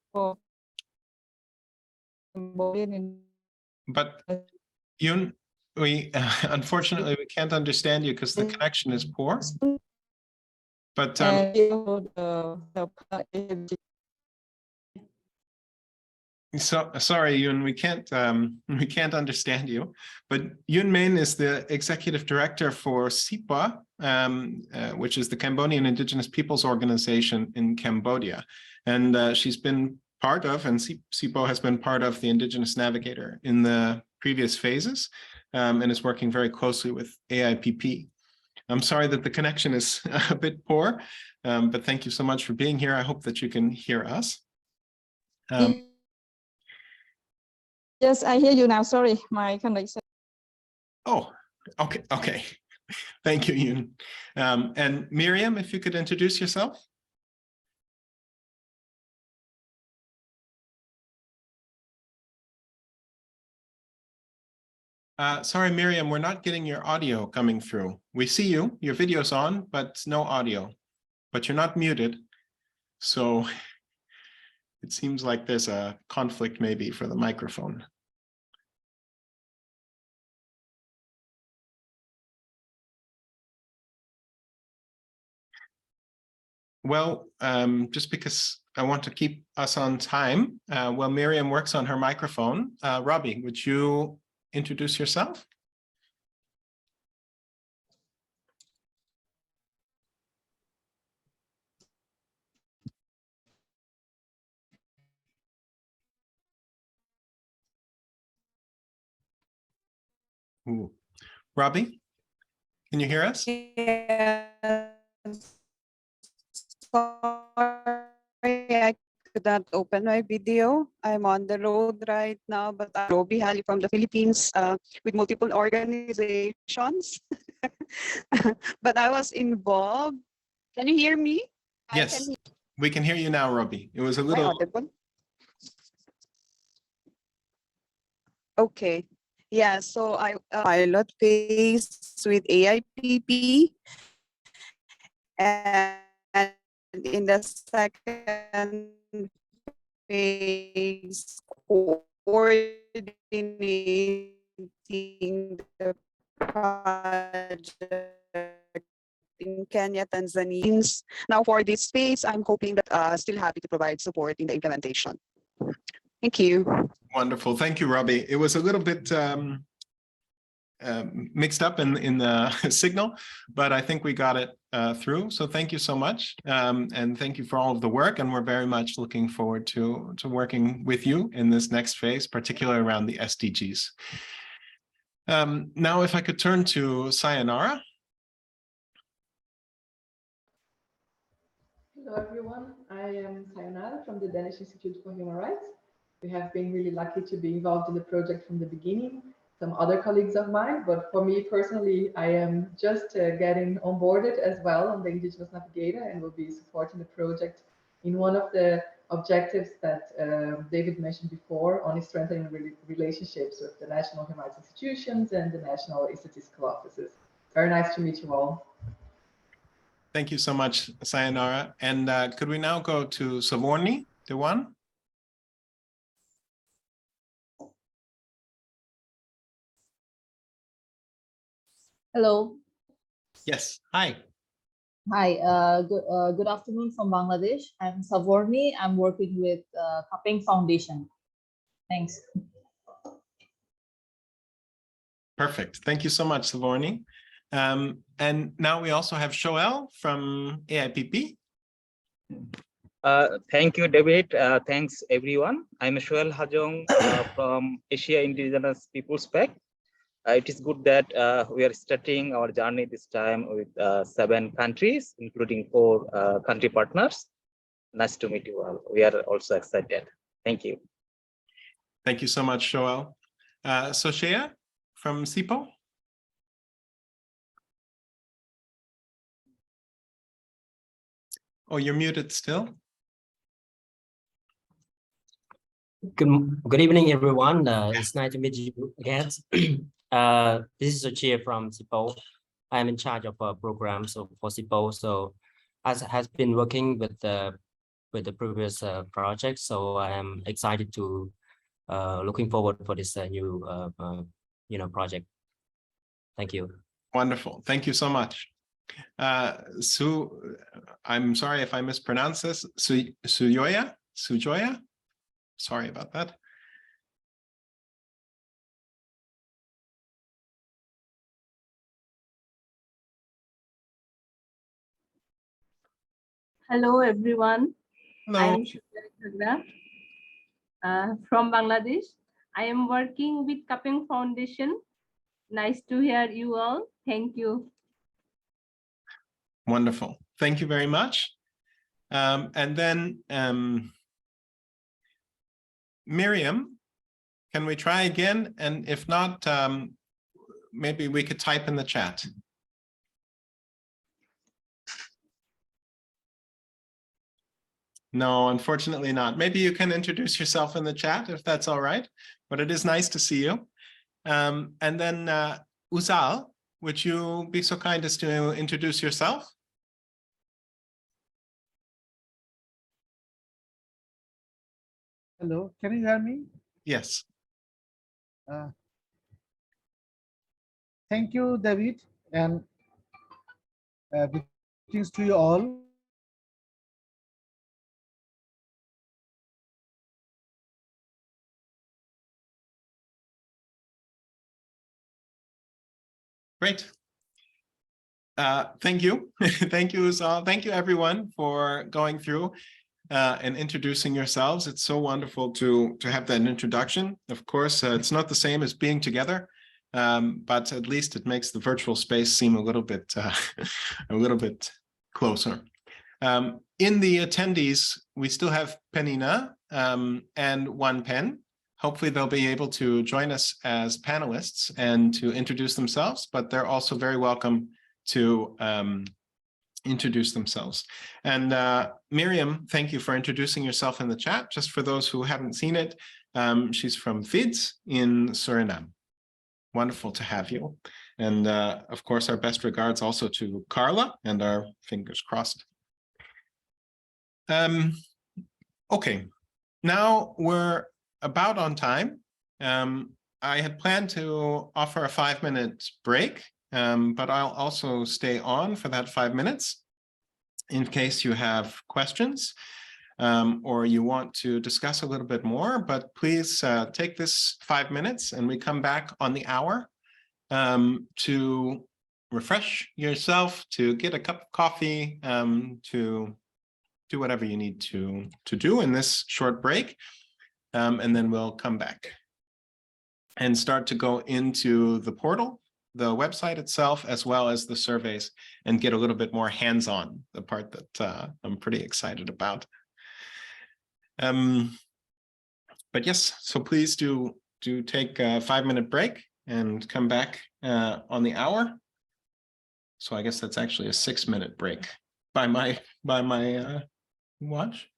But Yun, we unfortunately we can't understand you because the connection is poor. But so sorry, Yun, we can't understand you. But Yun Min is the executive director for SIPA, which is the Cambodian Indigenous Peoples Organization in Cambodia, and she's been part of, and SIPO has been part of the Indigenous Navigator in the previous phases, and is working very closely with AIPP. I'm sorry that the connection is a bit poor, but thank you so much for being here. I hope that you can hear us. Yes, I hear you now. Sorry, my connection. Oh, okay. Thank you, Yun. And Miriam, if you could introduce yourself. Sorry, Miriam, we're not getting your audio coming through. We see you, your video's on, but no audio. But you're not muted. So it seems like there's a conflict maybe for the microphone. Well, just because I want to keep us on time, while Miriam works on her microphone, Robbie, would you introduce yourself? Ooh. Robbie, can you hear us? Sorry, I could not open my video. I'm on the road right now, but I'm Robbie Hali from the Philippines with multiple organizations. But I was involved. Can you hear me? Yes, we can hear you now, Robbie. It was a little... audible? Okay. Yeah, so I pilot phase with AIPP, and in the second phase, coordinating the project in Kenya, Tanzania. Now for this phase, I'm hoping that still happy to provide support in the implementation. Thank you. Wonderful. Thank you, Robbie. It was a little bit mixed up in the signal, but I think we got it through. So thank you so much. And thank you for all of the work. And we're very much looking forward to working with you in this next phase, particularly around the SDGs. Now, if I could turn to Sayonara. Hello, everyone. I am Sayonara from the Danish Institute for Human Rights. We have been really lucky to be involved in the project from the beginning, some other colleagues of mine, but for me personally, I am just getting onboarded as well on the Indigenous Navigator and will be supporting the project in one of the objectives that David mentioned before on strengthening relationships with the national human rights institutions and the national statistical offices. Very nice to meet you all. Thank you so much, Sayonara. And could we now go to Savorni, Dewan? Hello. Yes. Hi. Hi. Good afternoon from Bangladesh. I'm Savorni. I'm working with Kapeng Foundation. Thanks. Perfect. Thank you so much, Savorni. And now we also have Shoel from AIPP. Thank you, David. Thanks, everyone. I'm Shoel Hajong from Asia Indigenous Peoples Pact. It is good that we are starting our journey this time with 7 countries, including 4 country partners. Nice to meet you all. We are also excited. Thank you. Thank you so much, Shoel. Soshea from SIPO. Oh, you're muted still? Good evening, everyone. It's nice to meet you again. This is Ochia from SIPO. I'm in charge of programs for SIPO. So, as has been working with the previous project, so I am excited to looking forward for this new project. Thank you. Wonderful. Thank you so much. Sue, I'm sorry if I mispronounce this. Sujoya? Sorry about that. Hello, everyone. Hello. I'm from Bangladesh. I am working with Kapeng Foundation. Nice to hear you all. Thank you. Wonderful. Thank you very much. And then Miriam, can we try again? And if not, maybe we could type in the chat. No, unfortunately not. Maybe you can introduce yourself in the chat if that's all right, but it is nice to see you. And then Uzal, would you be so kind as to introduce yourself? Hello, can you hear me? Yes. Thank you, David, and greetings to you all. Great. Thank you. Thank you, Uzal. Thank you, everyone, for going through and introducing yourselves. It's so wonderful to have that introduction. Of course, it's not the same as being together, but at least it makes the virtual space seem a little bit closer. In the attendees, we still have Penina and One Pen. Hopefully they'll be able to join us as panelists and to introduce themselves, but they're also very welcome to introduce themselves. And Miriam, thank you for introducing yourself in the chat. Just for those who haven't seen it, she's from FIDS in Suriname. Wonderful to have you. And of course, our best regards also to Carla and our fingers crossed. Okay, now we're about on time. I had planned to offer a 5-minute break, but I'll also stay on for that 5 minutes in case you have questions or you want to discuss a little bit more. But please take this 5 minutes and we come back on the hour to refresh yourself, to get a cup of coffee, to do whatever you need to do in this short break. And then we'll come back and start to go into the portal, the website itself, as well as the surveys, and get a little bit more hands-on, the part that I'm pretty excited about. But yes, so please do take a 5-minute break and come back on the hour. So I guess that's actually a 6-minute break by my watch.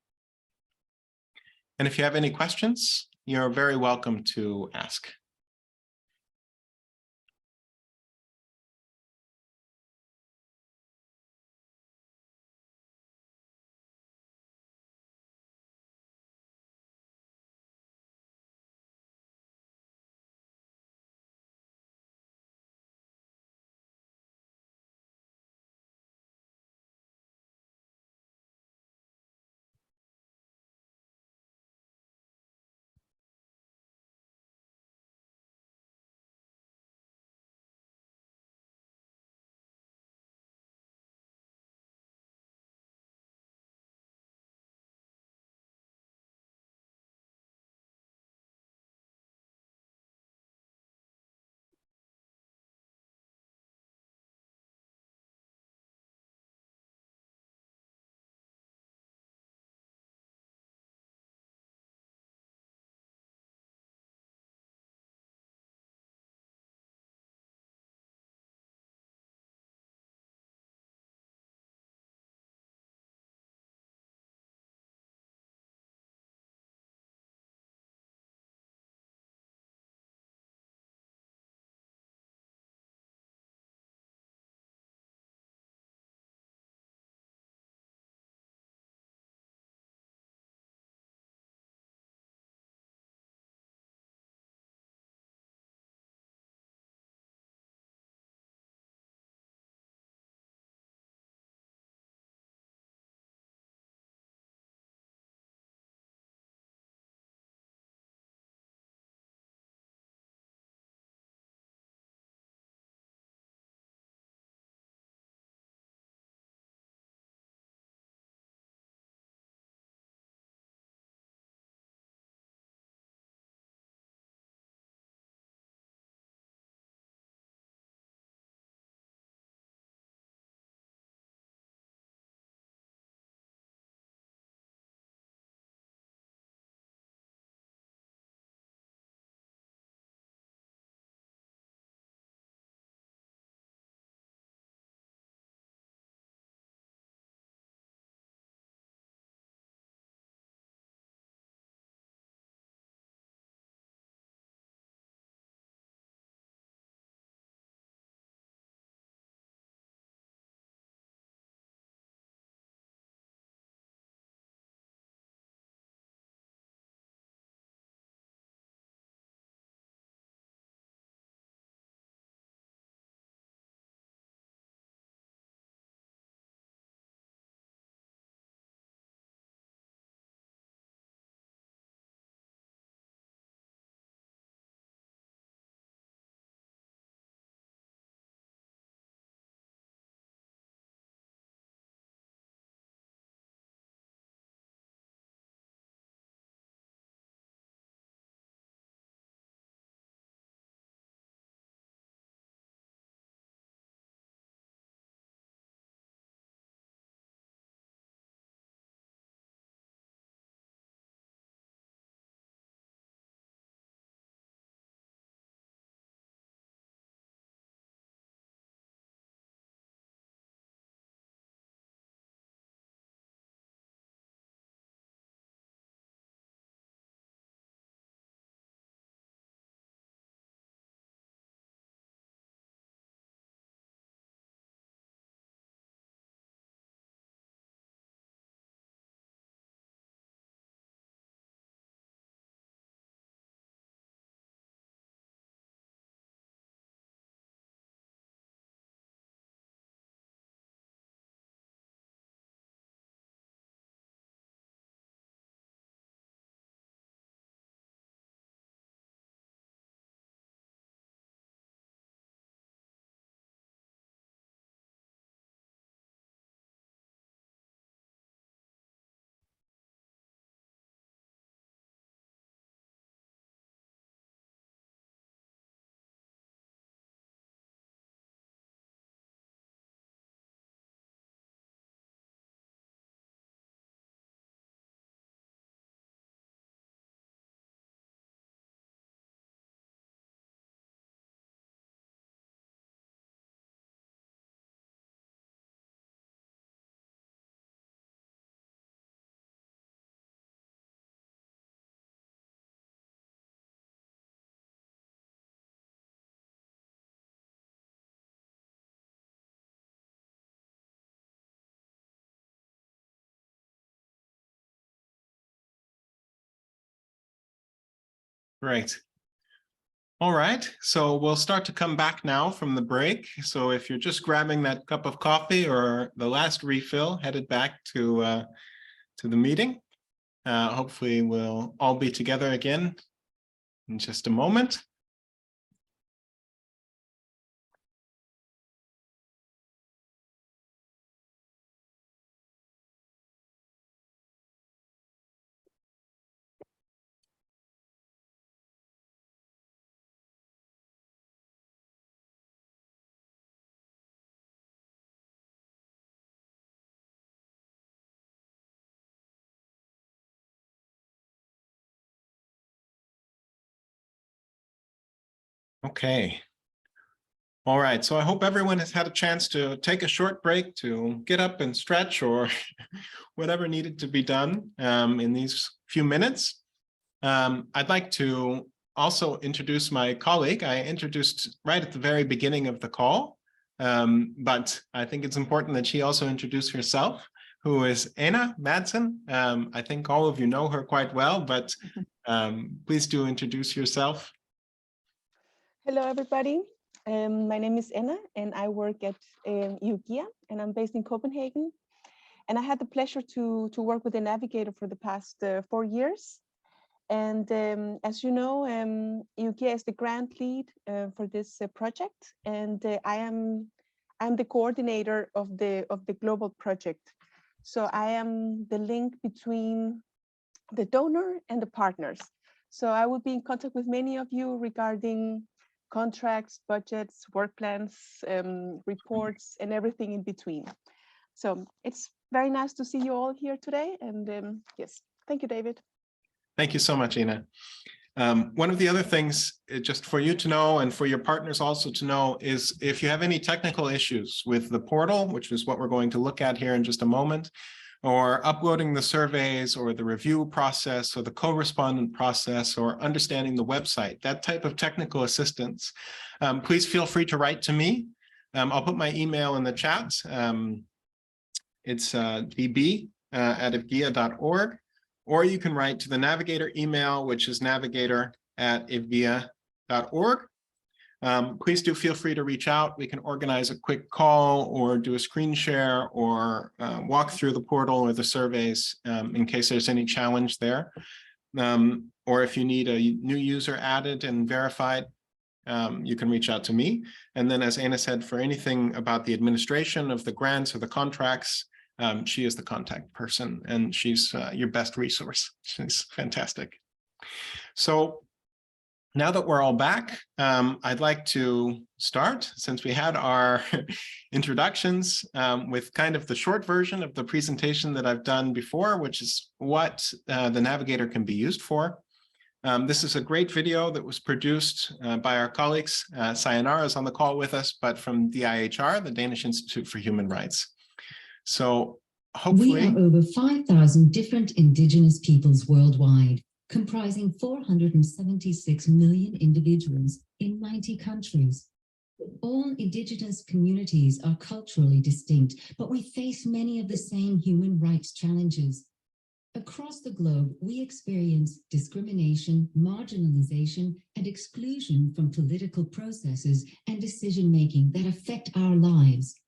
And if you have any questions, you're very welcome to ask. Great. All right, so we'll start to come back now from the break. So if you're just grabbing that cup of coffee or the last refill, headed back to the meeting. Hopefully we'll all be together again in just a moment. Okay. All right, so I hope everyone has had a chance to take a short break to get up and stretch or whatever needed to be done in these few minutes. I'd like to also introduce my colleague. I introduced right at the very beginning of the call, but I think it's important that she also introduce herself, who is Anna Madsen. I think all of you know her quite well, but please do introduce yourself. Hello, everybody. My name is Anna, and I work at ENG, and I'm based in Copenhagen. And I had the pleasure to work with the Navigator for the past 4 years. And as you know, ENG is the grant lead for this project, and I'm the coordinator of the global project. So I am the link between the donor and the partners. So I will be in contact with many of you regarding contracts, budgets, work plans, reports, and everything in between. So it's very nice to see you all here today. And yes, thank you, David. Thank you so much, Ina. One of the other things, just for you to know and for your partners also to know, is if you have any technical issues with the portal, which is what we're going to look at here in just a moment, or uploading the surveys or the review process or the co-respondent process or understanding the website, that type of technical assistance, please feel free to write to me. I'll put my email in the chat. It's db@ivgia.org, or you can write to the Navigator email, which is navigator@ivgia.org. Please do feel free to reach out. We can organize a quick call or do a screen share or walk through the portal or the surveys in case there's any challenge there. Or if you need a new user added and verified, you can reach out to me. And then, as Anna said, for anything about the administration of the grants or the contracts, she is the contact person and she's your best resource. She's fantastic. So now that we're all back, I'd like to start, since we had our introductions, with kind of the short version of the presentation that I've done before, which is what the Navigator can be used for. This is a great video that was produced by our colleagues. Sayonara is on the call with us, but from DIHR, the Danish Institute for Human Rights. So hopefully— We are over 5,000 different indigenous peoples worldwide, comprising 476 million individuals in 90 countries. All indigenous communities are culturally distinct, but we face many of the same human rights challenges. Across the globe, we experience discrimination, marginalization, and exclusion from political processes and decision-making that affect our lives.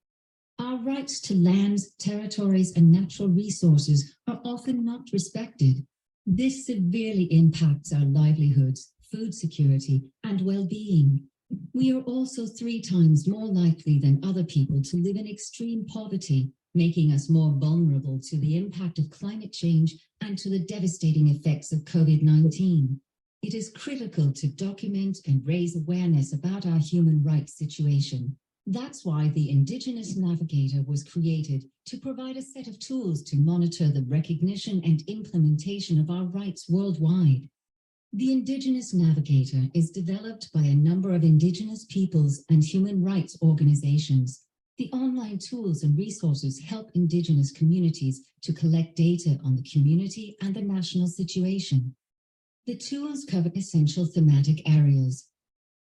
Our rights to lands, territories, and natural resources are often not respected. This severely impacts our livelihoods, food security, and well-being. We are also 3 times more likely than other people to live in extreme poverty, making us more vulnerable to the impact of climate change and to the devastating effects of COVID-19. It is critical to document and raise awareness about our human rights situation. That's why the Indigenous Navigator was created, to provide a set of tools to monitor the recognition and implementation of our rights worldwide. The Indigenous Navigator is developed by a number of Indigenous peoples and human rights organizations. The online tools and resources help Indigenous communities to collect data on the community and the national situation. The tools cover essential thematic areas.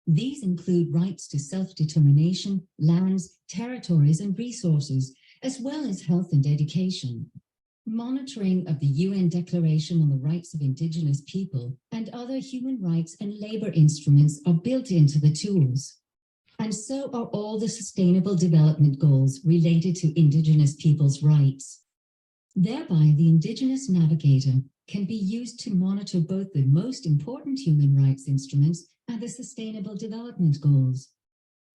These include rights to self-determination, lands, territories, and resources, as well as health and education. Monitoring of the UN Declaration on the Rights of Indigenous People and other human rights and labor instruments are built into the tools. And so are all the Sustainable Development Goals related to Indigenous peoples' rights. Thereby, the Indigenous Navigator can be used to monitor both the most important human rights instruments and the Sustainable Development Goals.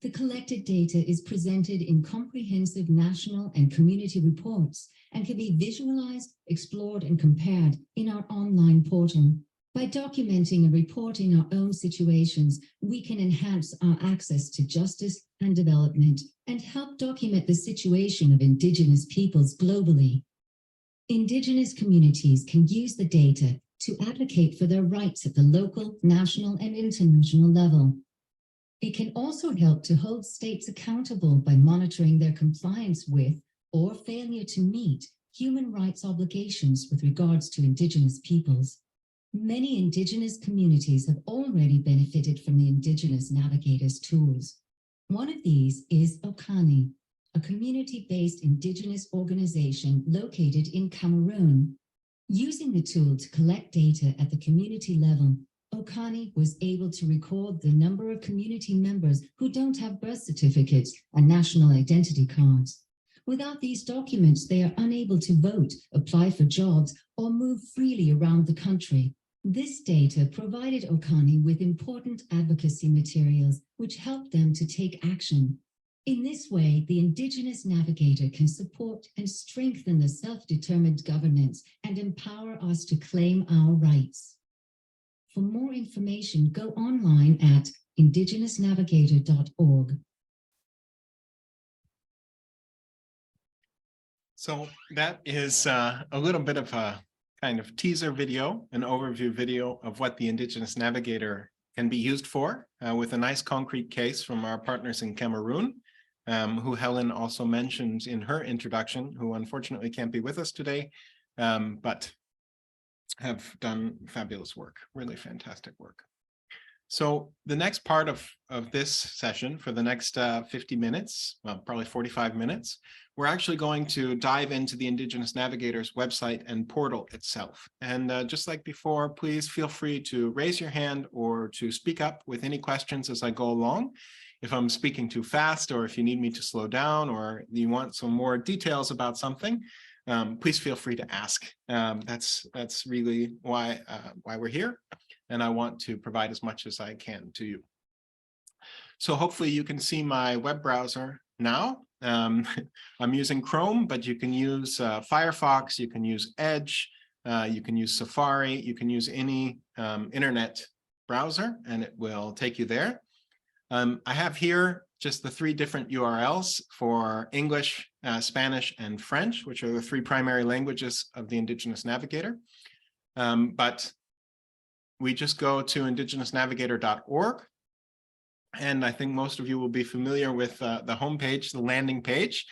The collected data is presented in comprehensive national and community reports and can be visualized, explored, and compared in our online portal. By documenting and reporting our own situations, we can enhance our access to justice and development and help document the situation of Indigenous peoples globally. Indigenous communities can use the data to advocate for their rights at the local, national, and international level. It can also help to hold states accountable by monitoring their compliance with or failure to meet human rights obligations with regards to Indigenous peoples. Many Indigenous communities have already benefited from the Indigenous Navigators tools. One of these is Okani, a community-based Indigenous organization located in Cameroon. Using the tool to collect data at the community level, Okani was able to record the number of community members who don't have birth certificates and national identity cards. Without these documents, they are unable to vote, apply for jobs, or move freely around the country. This data provided Okani with important advocacy materials, which helped them to take action. In this way, the Indigenous Navigator can support and strengthen the self-determined governance and empower us to claim our rights. For more information, go online at indigenousnavigator.org. So that is a little bit of a kind of teaser video, an overview video of what the Indigenous Navigator can be used for, with a nice concrete case from our partners in Cameroon, who Helen also mentioned in her introduction, who unfortunately can't be with us today, but have done fabulous work, really fantastic work. So the next part of this session for the next 50 minutes, well, probably 45 minutes, we're actually going to dive into the Indigenous Navigator's website and portal itself. And just like before, please feel free to raise your hand or to speak up with any questions as I go along. If I'm speaking too fast, or if you need me to slow down, or you want some more details about something, please feel free to ask. That's really why we're here. And I want to provide as much as I can to you. So hopefully you can see my web browser now. I'm using Chrome, but you can use Firefox, you can use Edge, you can use Safari, you can use any internet browser, and it will take you there. I have here just the 3 different URLs for English, Spanish, and French, which are the 3 primary languages of the Indigenous Navigator. But we just go to indigenousnavigator.org. And I think most of you will be familiar with the homepage, the landing page.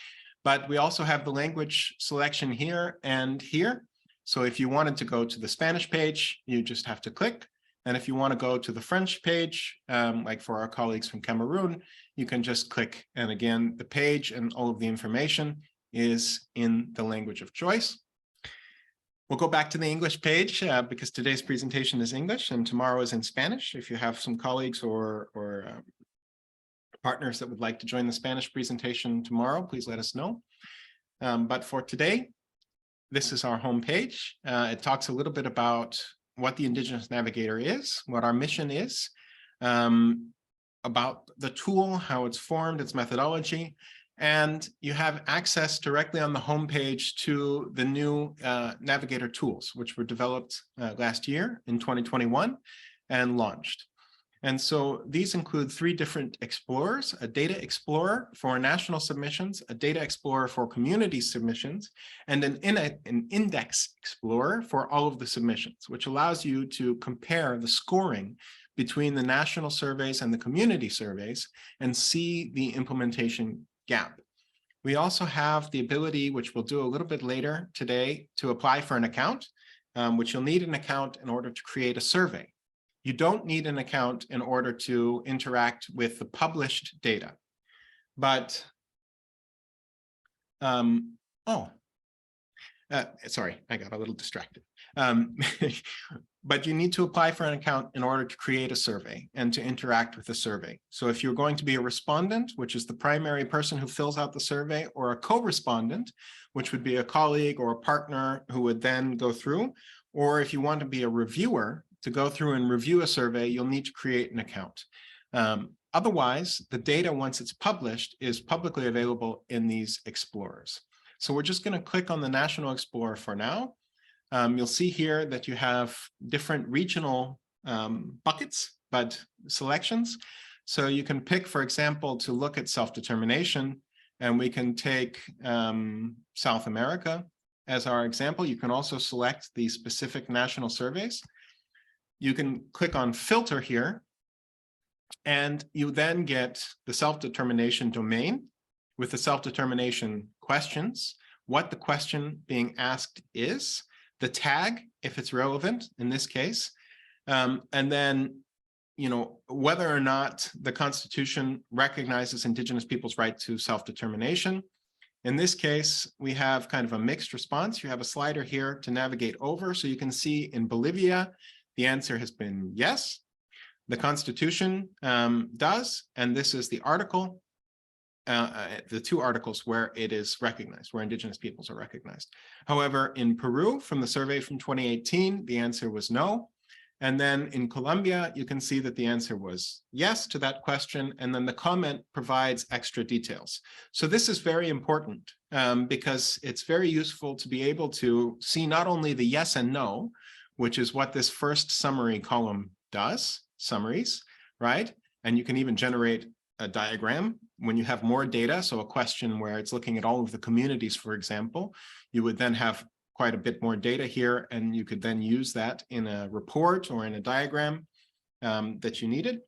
But we also have the language selection here and here. So if you wanted to go to the Spanish page, you just have to click. And if you want to go to the French page, like for our colleagues from Cameroon, you can just click. And again, the page and all of the information is in the language of choice. We'll go back to the English page because today's presentation is English and tomorrow is in Spanish. If you have some colleagues or partners that would like to join the Spanish presentation tomorrow, please let us know. But for today, this is our homepage. It talks a little bit about what the Indigenous Navigator is, what our mission is, about the tool, how it's formed, its methodology, and you have access directly on the homepage to the new Navigator tools, which were developed last year in 2021 and launched. And so these include 3 different explorers: a data explorer for national submissions, a data explorer for community submissions, and an index explorer for all of the submissions, which allows you to compare the scoring between the national surveys and the community surveys and see the implementation gap. We also have the ability, which we'll do a little bit later today, to apply for an account, which you'll need an account in order to create a survey. You don't need an account in order to interact with the published data. But, Sorry, I got a little distracted. But you need to apply for an account in order to create a survey and to interact with the survey. So if you're going to be a respondent, which is the primary person who fills out the survey, or a co-respondent, which would be a colleague or a partner who would then go through, or if you want to be a reviewer to go through and review a survey, you'll need to create an account. Otherwise, the data, once it's published, is publicly available in these explorers. So we're just going to click on the National Explorer for now. You'll see here that you have different regional buckets, but selections. So you can pick, for example, to look at self-determination, and we can take South America as our example. You can also select the specific national surveys. You can click on filter here, and you then get the self-determination domain with the self-determination questions, what the question being asked is, the tag, if it's relevant in this case, and then, you know, whether or not the Constitution recognizes Indigenous peoples' right to self-determination. In this case, we have kind of a mixed response. You have a slider here to navigate over. So you can see in Bolivia, the answer has been yes. The Constitution does, and this is the article, the two articles where it is recognized, where Indigenous peoples are recognized. However, in Peru, from the survey from 2018, the answer was no. And then in Colombia, you can see that the answer was yes to that question. And then the comment provides extra details. So this is very important because it's very useful to be able to see not only the yes and no, which is what this first summary column does, summaries, right? And you can even generate a diagram when you have more data. So a question where it's looking at all of the communities, for example, you would then have quite a bit more data here, and you could then use that in a report or in a diagram that you needed.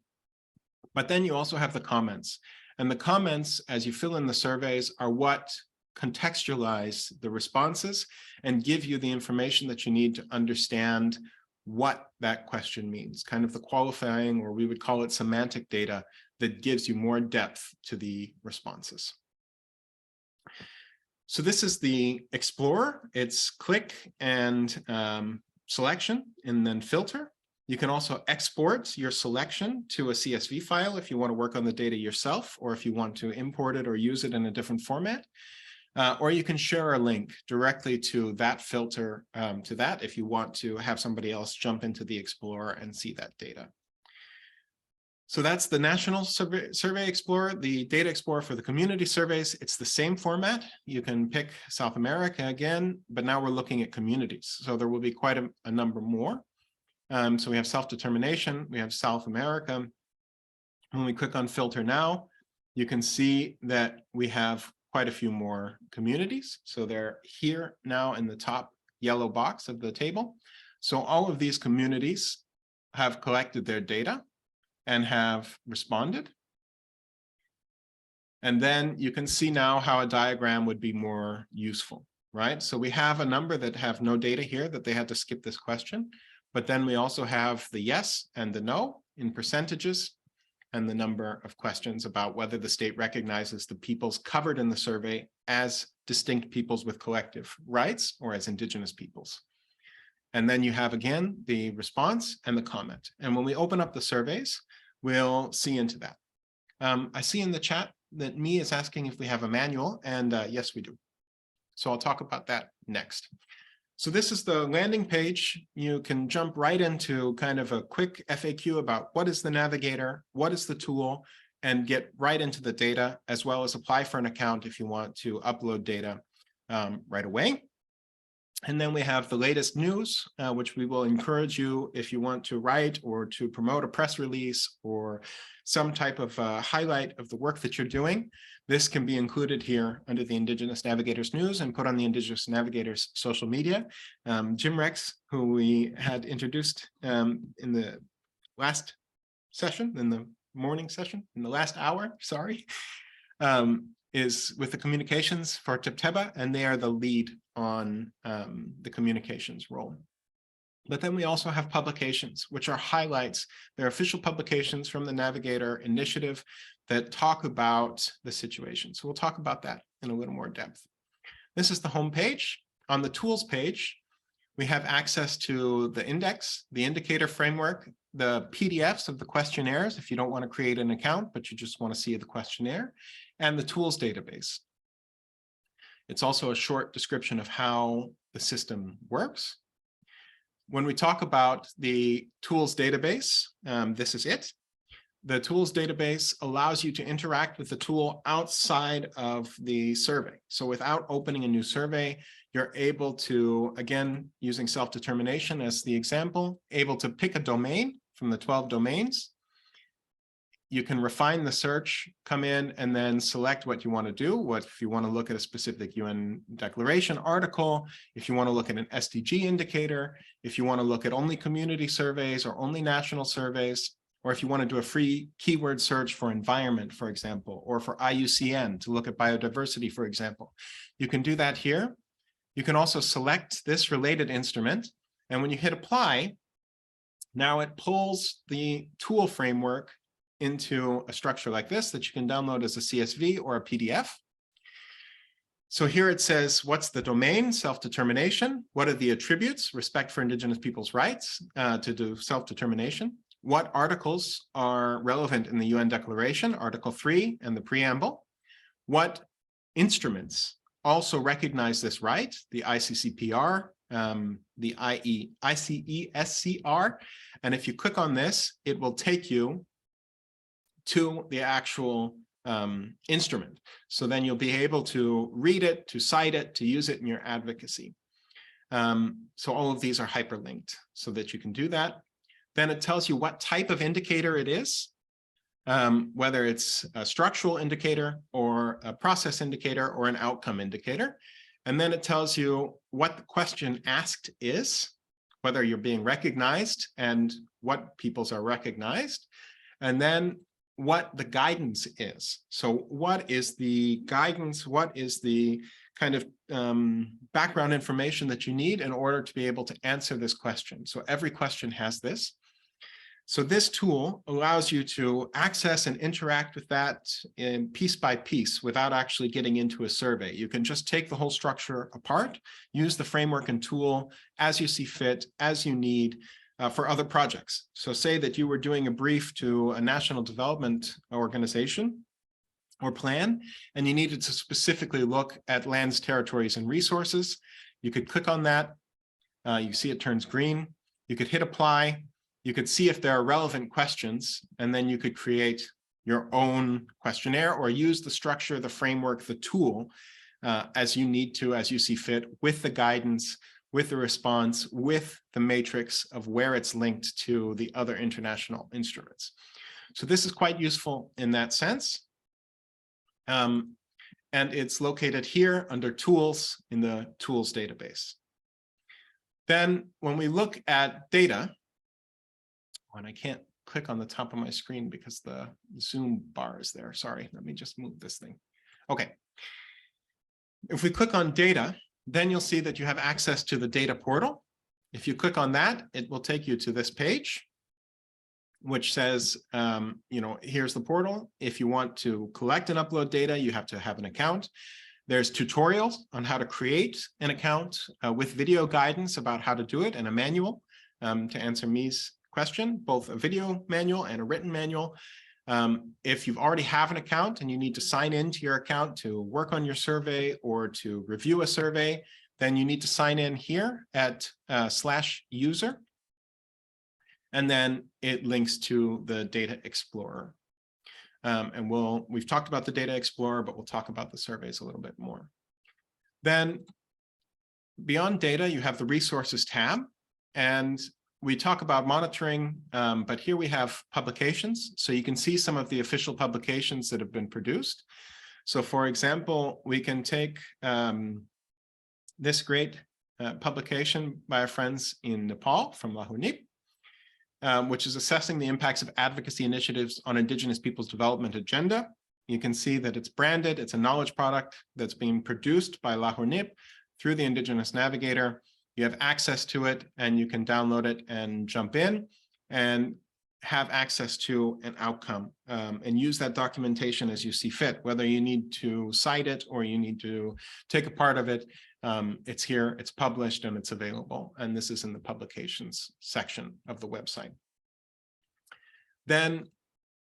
But then you also have the comments. And the comments, as you fill in the surveys, are what contextualize the responses and give you the information that you need to understand what that question means, kind of the qualifying, or we would call it semantic data, that gives you more depth to the responses. So this is the Explorer. It's click and selection and then filter. You can also export your selection to a CSV file if you want to work on the data yourself, or if you want to import it or use it in a different format. Or you can share a link directly to that filter, to that if you want to have somebody else jump into the Explorer and see that data. So that's the National Survey Explorer. The Data Explorer for the community surveys, it's the same format. You can pick South America again, but now we're looking at communities. So there will be quite a number more. So we have self-determination, we have South America. When we click on filter now, you can see that we have quite a few more communities. So they're here now in the top yellow box of the table. So all of these communities have collected their data and have responded. And then you can see now how a diagram would be more useful, right? So we have a number that have no data here, that they had to skip this question. But then we also have the yes and the no in percentages, and the number of questions about whether the state recognizes the peoples covered in the survey as distinct peoples with collective rights or as Indigenous peoples. And then you have, again, the response and the comment. And when we open up the surveys, we'll see into that. I see in the chat that Me is asking if we have a manual, and yes, we do. So I'll talk about that next. So this is the landing page. You can jump right into kind of a quick FAQ about what is the Navigator, what is the tool, and get right into the data, as well as apply for an account if you want to upload data right away. And then we have the latest news, which we will encourage you if you want to write or to promote a press release or some type of highlight of the work that you're doing. This can be included here under the Indigenous Navigators news and put on the Indigenous Navigators social media. Jim Rex, who we had introduced in the last session, in the morning session, in the last hour, sorry, is with the communications for Tipteba, and they are the lead on the communications role. But then we also have publications, which are highlights. They're official publications from the Navigator initiative that talk about the situation. So we'll talk about that in a little more depth. This is the homepage. on the tools page, we have access to the index, the indicator framework, the PDFs of the questionnaires if you don't want to create an account, but you just want to see the questionnaire, and the tools database. It's also a short description of how the system works. When we talk about the tools database, this is it. The tools database allows you to interact with the tool outside of the survey. So without opening a new survey, you're able to, again, using self-determination as the example, able to pick a domain from the 12 domains. You can refine the search, come in, and then select what you want to do. What if you want to look at a specific UN declaration article, if you want to look at an SDG indicator, if you want to look at only community surveys or only national surveys, or if you want to do a free keyword search for environment, for example, or for IUCN to look at biodiversity, for example. You can do that here. You can also select this related instrument, and when you hit apply, now it pulls the tool framework into a structure like this that you can download as a CSV or a PDF. So here it says, what's the domain? Self-determination. What are the attributes? Respect for Indigenous people's rights to do self-determination. What articles are relevant in the UN Declaration, Article 3 and the preamble? What instruments also recognize this right? The ICCPR, the ICESCR. And if you click on this, it will take you to the actual instrument. So then you'll be able to read it, to cite it, to use it in your advocacy. So all of these are hyperlinked so that you can do that. Then it tells you what type of indicator it is, whether it's a structural indicator or a process indicator or an outcome indicator. And then it tells you what the question asked is, whether you're being recognized and what peoples are recognized, and then what the guidance is. So what is the guidance? What is the kind of background information that you need in order to be able to answer this question? So every question has this. So this tool allows you to access and interact with that in piece by piece without actually getting into a survey. You can just take the whole structure apart, use the framework and tool as you see fit, as you need for other projects. So say that you were doing a brief to a national development organization or plan, and you needed to specifically look at lands, territories, and resources. You could click on that. You see it turns green. You could hit apply. You could see if there are relevant questions, and then you could create your own questionnaire or use the structure, the framework, the tool as you need to, as you see fit, with the guidance, with the response, with the matrix of where it's linked to the other international instruments. So this is quite useful in that sense. And it's located here under tools in the tools database. Then when we look at data, and I can't click on the top of my screen because the Zoom bar is there. Sorry, let me just move this thing. Okay. If we click on data, then you'll see that you have access to the data portal. If you click on that, it will take you to this page, which says, here's the portal. If you want to collect and upload data, you have to have an account. There's tutorials on how to create an account with video guidance about how to do it and a manual to answer Mi's question, both a video manual and a written manual. If you already have an account and you need to sign into your account to work on your survey or to review a survey, then you need to sign in here at /user. And then it links to the Data Explorer. And we've talked about the Data Explorer, but we'll talk about the surveys a little bit more. Then beyond data, you have the Resources tab. And we talk about monitoring, but here we have publications. So you can see some of the official publications that have been produced. So for example, we can take this great publication by our friends in Nepal from Lahunip, which is assessing the impacts of advocacy initiatives on Indigenous people's development agenda. You can see that it's branded, it's a knowledge product that's being produced by Lahunip through the Indigenous Navigator. You have access to it and you can download it and jump in. And have access to an outcome and use that documentation as you see fit, whether you need to cite it or you need to take a part of it. It's here, it's published, and it's available. And this is in the publications section of the website. Then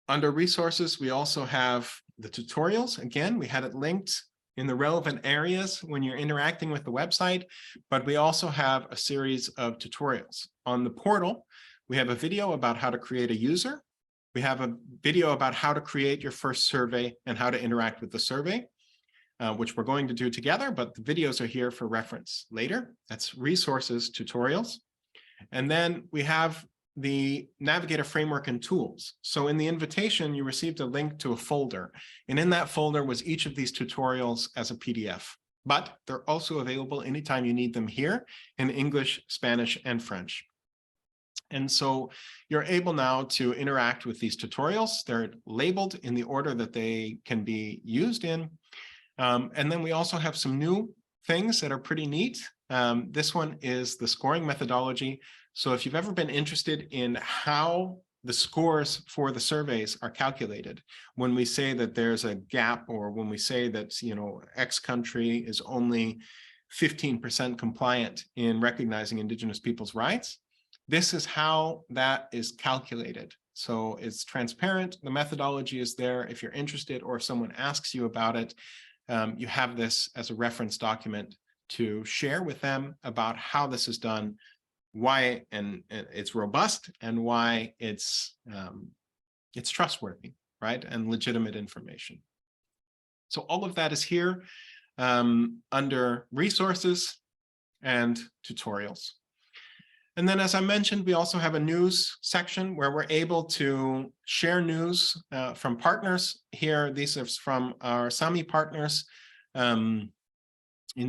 under resources, we also have the tutorials. Again, we had it linked in the relevant areas when you're interacting with the website, but we also have a series of tutorials. On the portal, we have a video about how to create a user. We have a video about how to create your first survey and how to interact with the survey, which we're going to do together, but the videos are here for reference later. That's resources, tutorials. And then we have the Navigator framework and tools. So in the invitation, you received a link to a folder, and in that folder was each of these tutorials as a PDF, but they're also available anytime you need them here in English, Spanish, and French. And so you're able now to interact with these tutorials. They're labeled in the order that they can be used in. And then we also have some new things that are pretty neat. This one is the scoring methodology. So if you've ever been interested in how the scores for the surveys are calculated, when we say that there's a gap, or when we say that, you know, X country is only 15% compliant in recognizing Indigenous people's rights, this is how that is calculated. So it's transparent. The methodology is there. If you're interested, or if someone asks you about it, you have this as a reference document to share with them about how this is done, why and it's robust, and why it's trustworthy, right, and legitimate information. So all of that is here under resources and tutorials. And then, as I mentioned, we also have a news section where we're able to share news from partners here. These are from our Sami partners in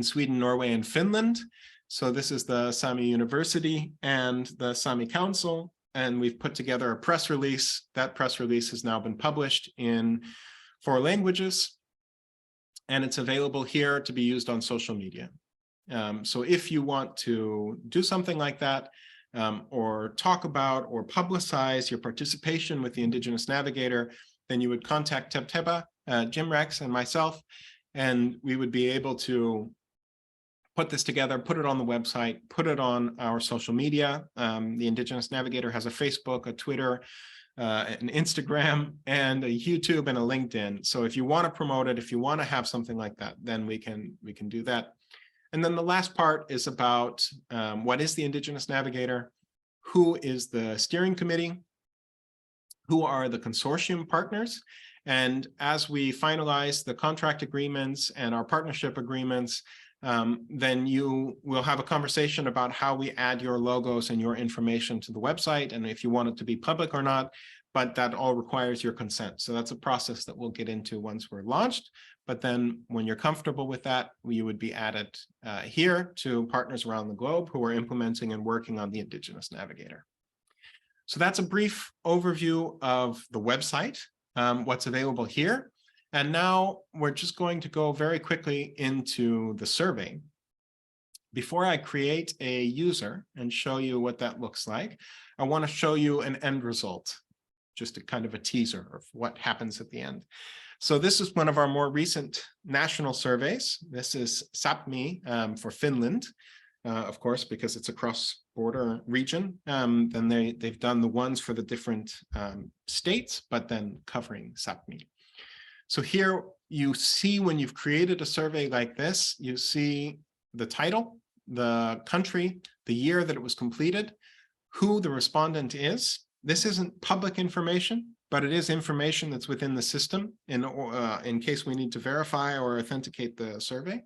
Sweden, Norway, and Finland. So this is the Sami University and the Sami Council, and we've put together a press release. That press release has now been published in 4 languages, and it's available here to be used on social media. So if you want to do something like that, or talk about or publicize your participation with the Indigenous Navigator, then you would contact Tebteba, Jim Rex, and myself, and we would be able to put this together, put it on the website, put it on our social media. The Indigenous Navigator has a Facebook, a Twitter, an Instagram, and a YouTube, and a LinkedIn. So if you want to promote it, if you want to have something like that, then we can do that. And then the last part is about what is the Indigenous Navigator, who is the steering committee, who are the consortium partners, and as we finalize the contract agreements and our partnership agreements, then you will have a conversation about how we add your logos and your information to the website, and if you want it to be public or not, but that all requires your consent. So that's a process that we'll get into once we're launched. But then when you're comfortable with that, you would be added here to partners around the globe who are implementing and working on the Indigenous Navigator. So that's a brief overview of the website, what's available here. And now we're just going to go very quickly into the survey. Before I create a user and show you what that looks like, I want to show you an end result, just a kind of a teaser of what happens at the end. So this is one of our more recent national surveys. This is Sápmi for Finland, of course, because it's a cross-border region. Then they've done the ones for the different states, but then covering Sápmi. So here you see, when you've created a survey like this, you see the title, the country, the year that it was completed, who the respondent is. This isn't public information, but it is information that's within the system in case we need to verify or authenticate the survey.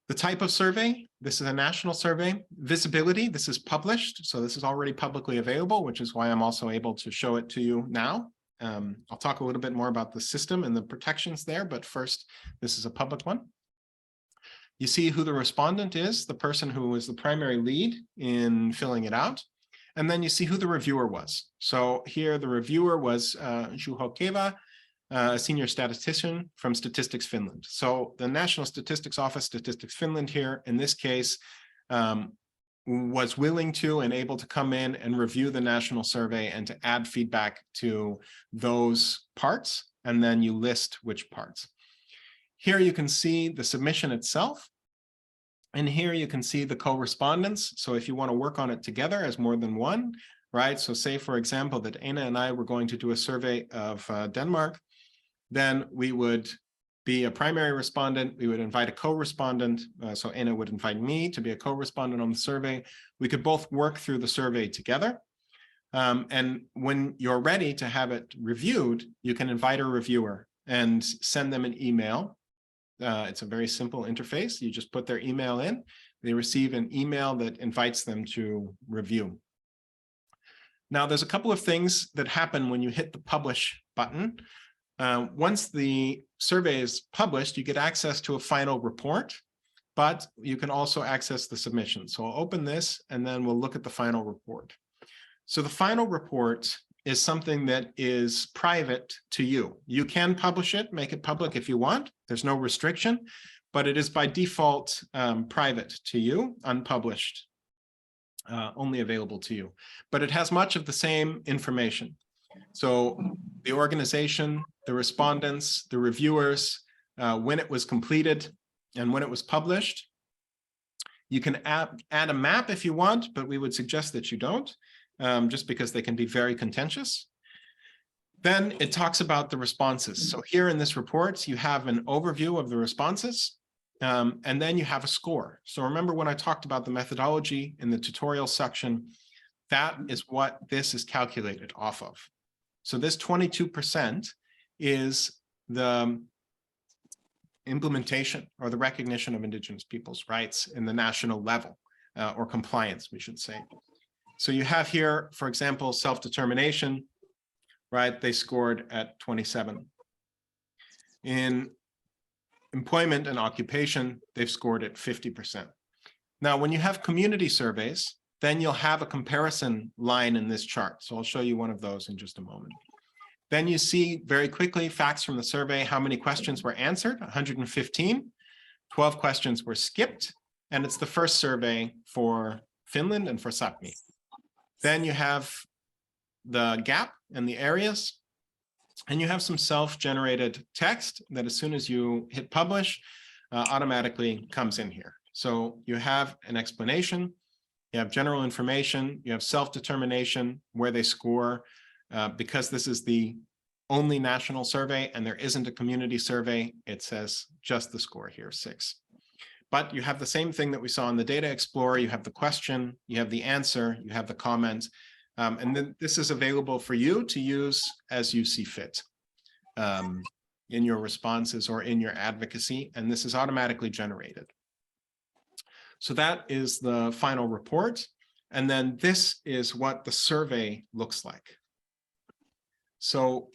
The type of survey, this is a national survey. Visibility, this is published, so this is already publicly available, which is why I'm also able to show it to you now. I'll talk a little bit more about the system and the protections there, but first, this is a public one. You see who the respondent is, the person who was the primary lead in filling it out. And then you see who the reviewer was. So here the reviewer was Juho Keva, a senior statistician from Statistics Finland. So the National Statistics Office, Statistics Finland here, in this case, was willing to and able to come in and review the national survey and to add feedback to those parts, and then you list which parts. Here you can see the submission itself, and here you can see the co-respondents. So if you want to work on it together as more than one, right? So say, for example, that Anna and I were going to do a survey of Denmark, then we would be a primary respondent, we would invite a co-respondent, so Anna would invite me to be a co-respondent on the survey. We could both work through the survey together. And when you're ready to have it reviewed, you can invite a reviewer and send them an email. It's a very simple interface. You just put their email in, they receive an email that invites them to review. Now, there's a couple of things that happen when you hit the publish button. Once the survey is published, you get access to a final report, but you can also access the submission. So I'll open this and then we'll look at the final report. So the final report is something that is private to you. You can publish it, make it public if you want. There's no restriction, but it is by default private to you, unpublished, only available to you. But it has much of the same information. So the organization, the respondents, the reviewers, when it was completed and when it was published. You can add a map if you want, but we would suggest that you don't, just because they can be very contentious. Then it talks about the responses. So here in this report, you have an overview of the responses, and then you have a score. So remember when I talked about the methodology in the tutorial section, that is what this is calculated off of. So this 22% is the implementation or the recognition of Indigenous peoples' rights in the national level, or compliance, we should say. So you have here, for example, self-determination, right? They scored at 27. In employment and occupation, they've scored at 50%. Now, when you have community surveys, then you'll have a comparison line in this chart. So I'll show you one of those in just a moment. Then you see very quickly facts from the survey, how many questions were answered, 115, 12 questions were skipped, and it's the first survey for Finland and for Sápmi. Then you have the gap and the areas, and you have some self-generated text that as soon as you hit publish, automatically comes in here. So you have an explanation, you have general information, you have self-determination, where they score, because this is the only national survey and there isn't a community survey, it says just the score here, 6. But you have the same thing that we saw in the Data Explorer. You have the question, you have the answer, you have the comment, and then this is available for you to use as you see fit in your responses or in your advocacy, and this is automatically generated. So that is the final report. And then this is what the survey looks like. So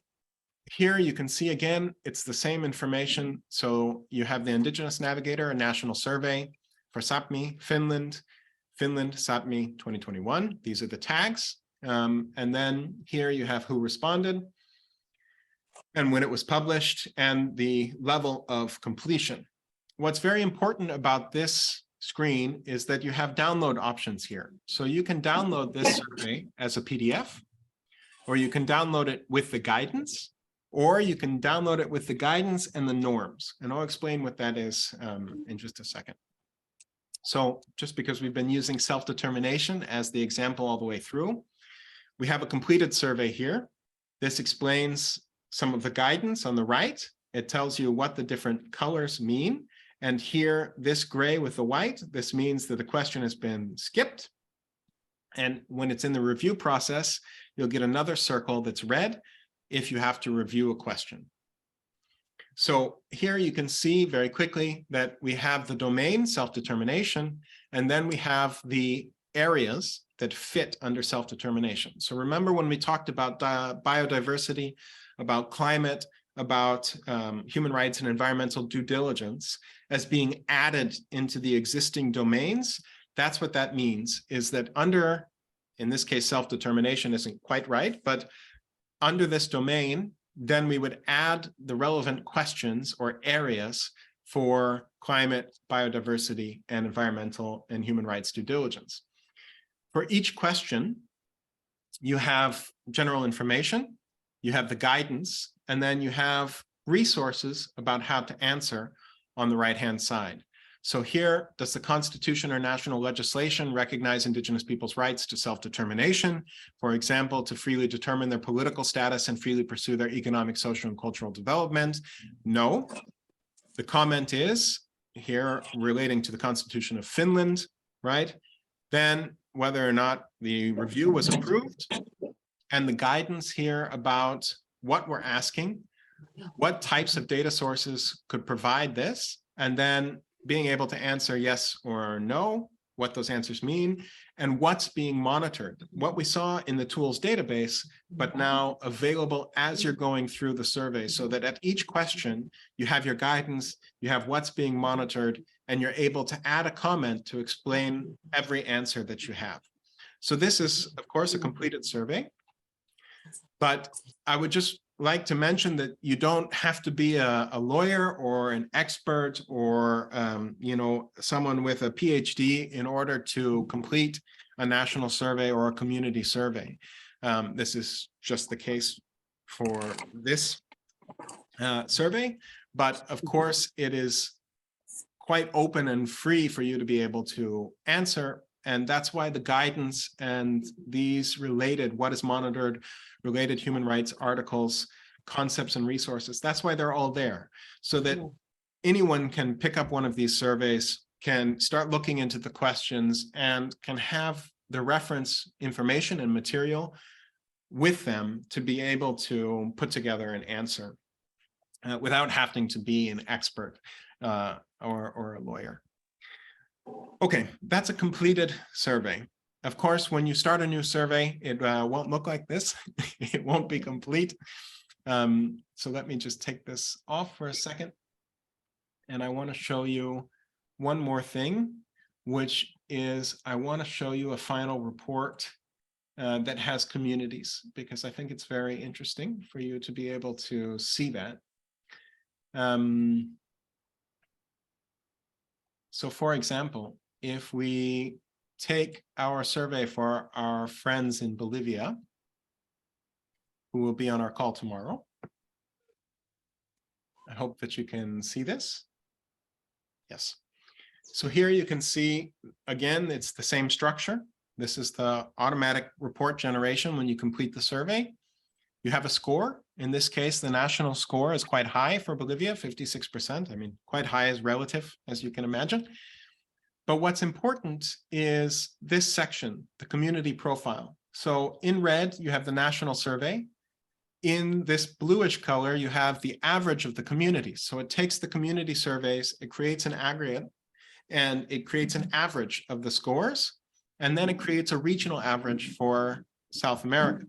here you can see again, it's the same information. So you have the Indigenous Navigator, a national survey for Sápmi, Finland, Sápmi 2021. These are the tags. And then here you have who responded and when it was published and the level of completion. What's very important about this screen is that you have download options here. So you can download this survey as a PDF, or you can download it with the guidance, or you can download it with the guidance and the norms. And I'll explain what that is in just a second. So just because we've been using self-determination as the example all the way through, we have a completed survey here. This explains some of the guidance on the right. It tells you what the different colors mean. And here, this gray with the white, this means that the question has been skipped. And when it's in the review process, you'll get another circle that's red if you have to review a question. So here you can see very quickly that we have the domain, self-determination, and then we have the areas that fit under self-determination. So remember when we talked about biodiversity, about climate, about human rights and environmental due diligence as being added into the existing domains. That's what that means, is that under, in this case, self-determination isn't quite right, but under this domain, then we would add the relevant questions or areas for climate, biodiversity, and environmental and human rights due diligence. For each question, you have general information, you have the guidance, and then you have resources about how to answer on the right-hand side. So here, does the Constitution or national legislation recognize Indigenous peoples' rights to self-determination, for example, to freely determine their political status and freely pursue their economic, social, and cultural development? No. The comment is here relating to the Constitution of Finland, right? Then whether or not the review was approved, and the guidance here about what we're asking, what types of data sources could provide this, and then being able to answer yes or no, what those answers mean, and what's being monitored. What we saw in the tools database, but now available as you're going through the survey, so that at each question, you have your guidance, you have what's being monitored, and you're able to add a comment to explain every answer that you have. So this is, of course, a completed survey, but I would just like to mention that you don't have to be a lawyer or an expert or you know, someone with a PhD in order to complete a national survey or a community survey. This is just the case for this survey, but of course it is quite open and free for you to be able to answer. And that's why the guidance and these related, what is monitored, related human rights articles, concepts and resources, that's why they're all there, so that anyone can pick up one of these surveys, can start looking into the questions, and can have the reference information and material with them to be able to put together an answer without having to be an expert or a lawyer. Okay, that's a completed survey. Of course, when you start a new survey, it won't look like this. It won't be complete. So let me just take this off for a second. And I want to show you one more thing, which is I want to show you a final report that has communities, because I think it's very interesting for you to be able to see that. So for example, if we take our survey for our friends in Bolivia, who will be on our call tomorrow. I hope that you can see this. Yes. So here you can see, again, it's the same structure. This is the automatic report generation when you complete the survey. You have a score. In this case, the national score is quite high for Bolivia, 56%. I mean, quite high is relative, as you can imagine. But what's important is this section, the community profile. So in red, you have the national survey. In this bluish color, you have the average of the communities. So it takes the community surveys, it creates an aggregate, and it creates an average of the scores, and then it creates a regional average for South America.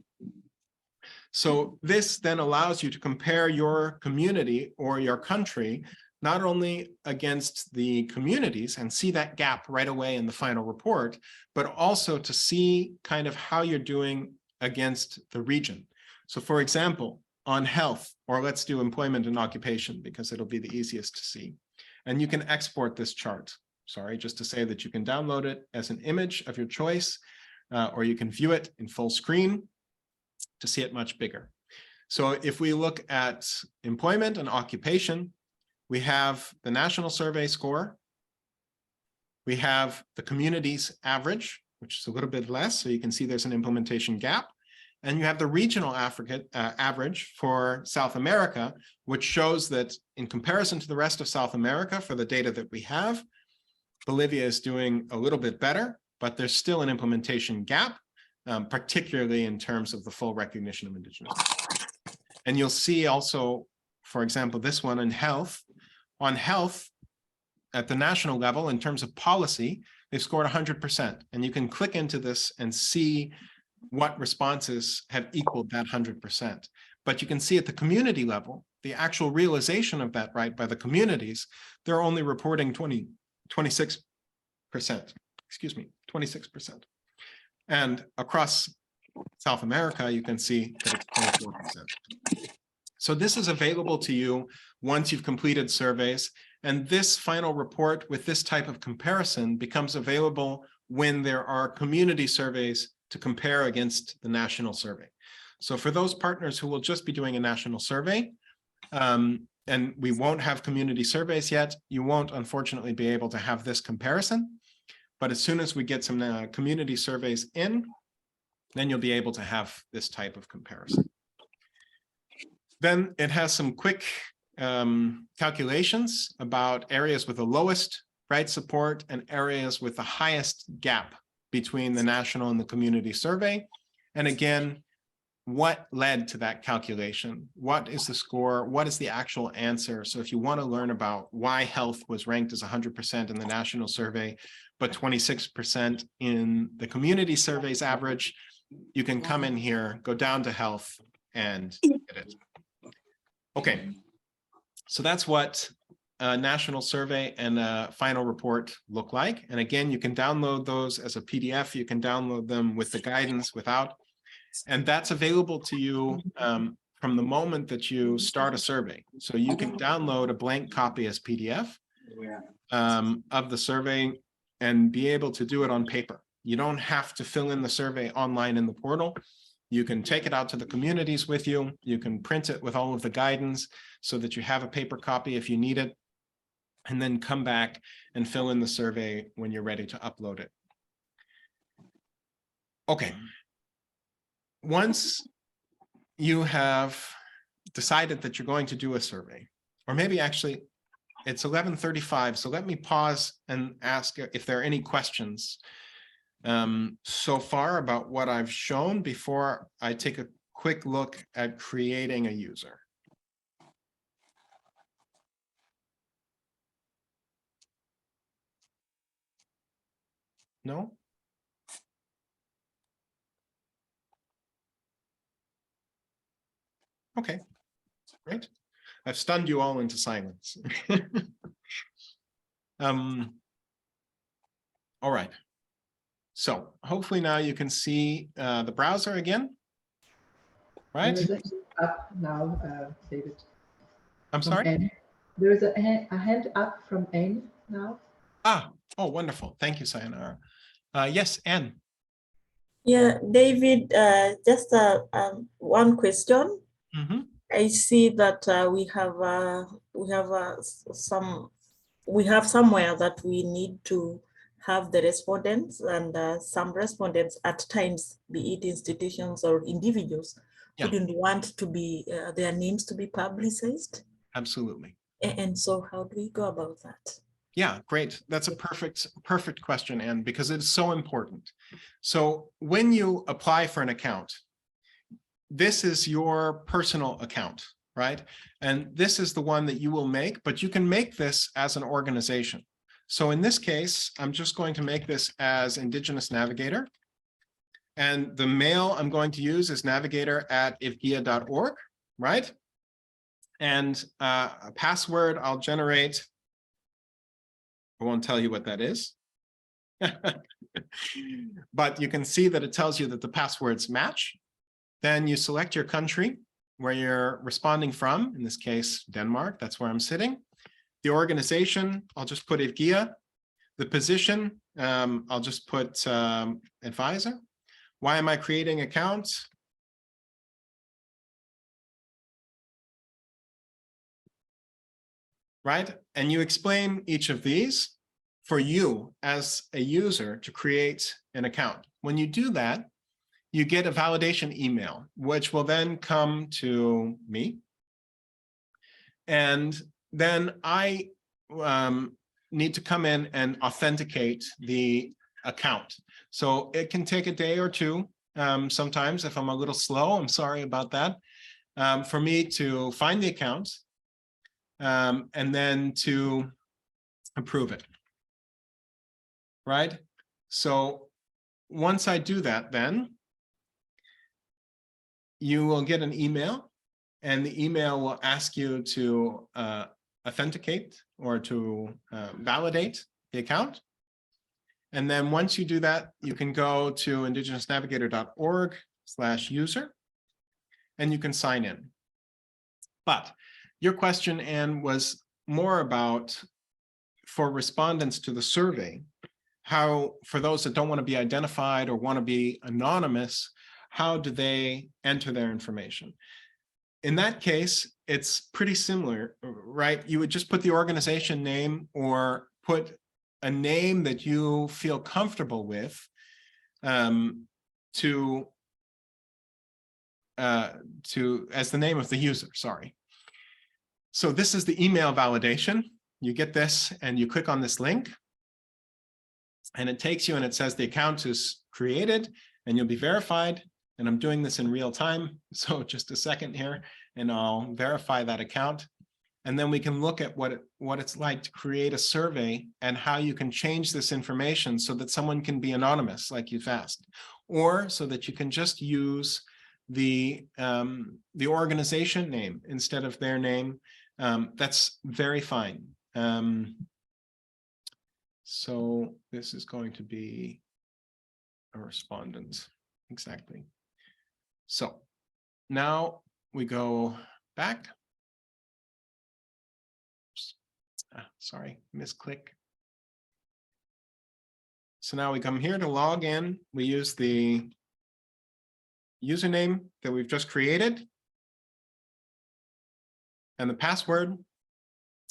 So this then allows you to compare your community or your country not only against the communities and see that gap right away in the final report, but also to see kind of how you're doing against the region. So for example, on health, or let's do employment and occupation, because it'll be the easiest to see. And you can export this chart. Sorry, just to say that you can download it as an image of your choice, or you can view it in full screen to see it much bigger. So if we look at employment and occupation, we have the national survey score. We have the community's average, which is a little bit less, so you can see there's an implementation gap. And you have the regional average for South America, which shows that in comparison to the rest of South America, for the data that we have, Bolivia is doing a little bit better, but there's still an implementation gap, particularly in terms of the full recognition of Indigenous. And you'll see also, for example, this one in health. On health, at the national level, in terms of policy, they've scored 100%. And you can click into this and see what responses have equaled that 100%. But you can see at the community level, the actual realization of that right by the communities, they're only reporting 26%, excuse me, 26%. And across South America, you can see that it's 24%. So this is available to you once you've completed surveys. And this final report with this type of comparison becomes available when there are community surveys to compare against the national survey. So for those partners who will just be doing a national survey, and we won't have community surveys yet, you won't unfortunately be able to have this comparison. But as soon as we get some community surveys in, then you'll be able to have this type of comparison. Then it has some quick calculations about areas with the lowest right support and areas with the highest gap between the national and the community survey. And again, what led to that calculation? What is the score? What is the actual answer? So if you want to learn about why health was ranked as 100% in the national survey, but 26% in the community surveys average, you can come in here, go down to health and get it. Okay, so that's what a national survey and a final report look like. And again, you can download those as a PDF. You can download them with the guidance without. And that's available to you from the moment that you start a survey. So you can download a blank copy as PDF of the survey and be able to do it on paper. You don't have to fill in the survey online in the portal. You can take it out to the communities with you. You can print it with all of the guidance so that you have a paper copy if you need it, and then come back and fill in the survey when you're ready to upload it. Okay. Once you have decided that you're going to do a survey, or maybe actually it's 11:35, so let me pause and ask if there are any questions so far about what I've shown before I take a quick look at creating a user. No? Okay, great. I've stunned you all into silence. All right. So hopefully now you can see the browser again, right? There is a up now, David. I'm sorry? N. There is a hand up from N now. Ah, oh, wonderful. Thank you, Sayonara. Yes, Anne. Yeah, David, just one question. Mm-hmm. I see that we have somewhere that we need to have the respondents, and some respondents at times, be it institutions or individuals, wouldn't want to be their names to be publicized. Absolutely. And so how do we go about that? Yeah, great. That's a perfect question, Anne, because it's so important. So when you apply for an account, this is your personal account, right? And this is the one that you will make, but you can make this as an organization. So in this case, I'm just going to make this as Indigenous Navigator. And the mail I'm going to use is navigator@ivgia.org, right? And a password I'll generate. I won't tell you what that is. But you can see that it tells you that the passwords match. Then you select your country where you're responding from, in this case, Denmark, that's where I'm sitting. The organization, I'll just put IVGIA. The position, I'll just put advisor. Why am I creating accounts? Right? And you explain each of these for you as a user to create an account. When you do that, you get a validation email, which will then come to me. And then I need to come in and authenticate the account. So it can take a day or two. Sometimes if I'm a little slow, I'm sorry about that, for me to find the account and then to approve it, right? So once I do that, then you will get an email, and the email will ask you to authenticate or to validate the account. And then once you do that, you can go to indigenousnavigator.org/user, and you can sign in. But your question, Anne, was more about for respondents to the survey, how, for those that don't want to be identified or want to be anonymous, how do they enter their information? In that case, it's pretty similar, right? You would just put the organization name or put a name that you feel comfortable with as the name of the user, sorry. So this is the email validation. You get this and you click on this link and it takes you and it says the account is created and you'll be verified. And I'm doing this in real time. So just a second here and I'll verify that account. And then we can look at what it's like to create a survey and how you can change this information so that someone can be anonymous like you've asked, or so that you can just use the organization name instead of their name. That's very fine. So this is going to be a respondent, exactly. So now we go back. Sorry, misclick. So now we come here to log in. We use the username that we've just created and the password,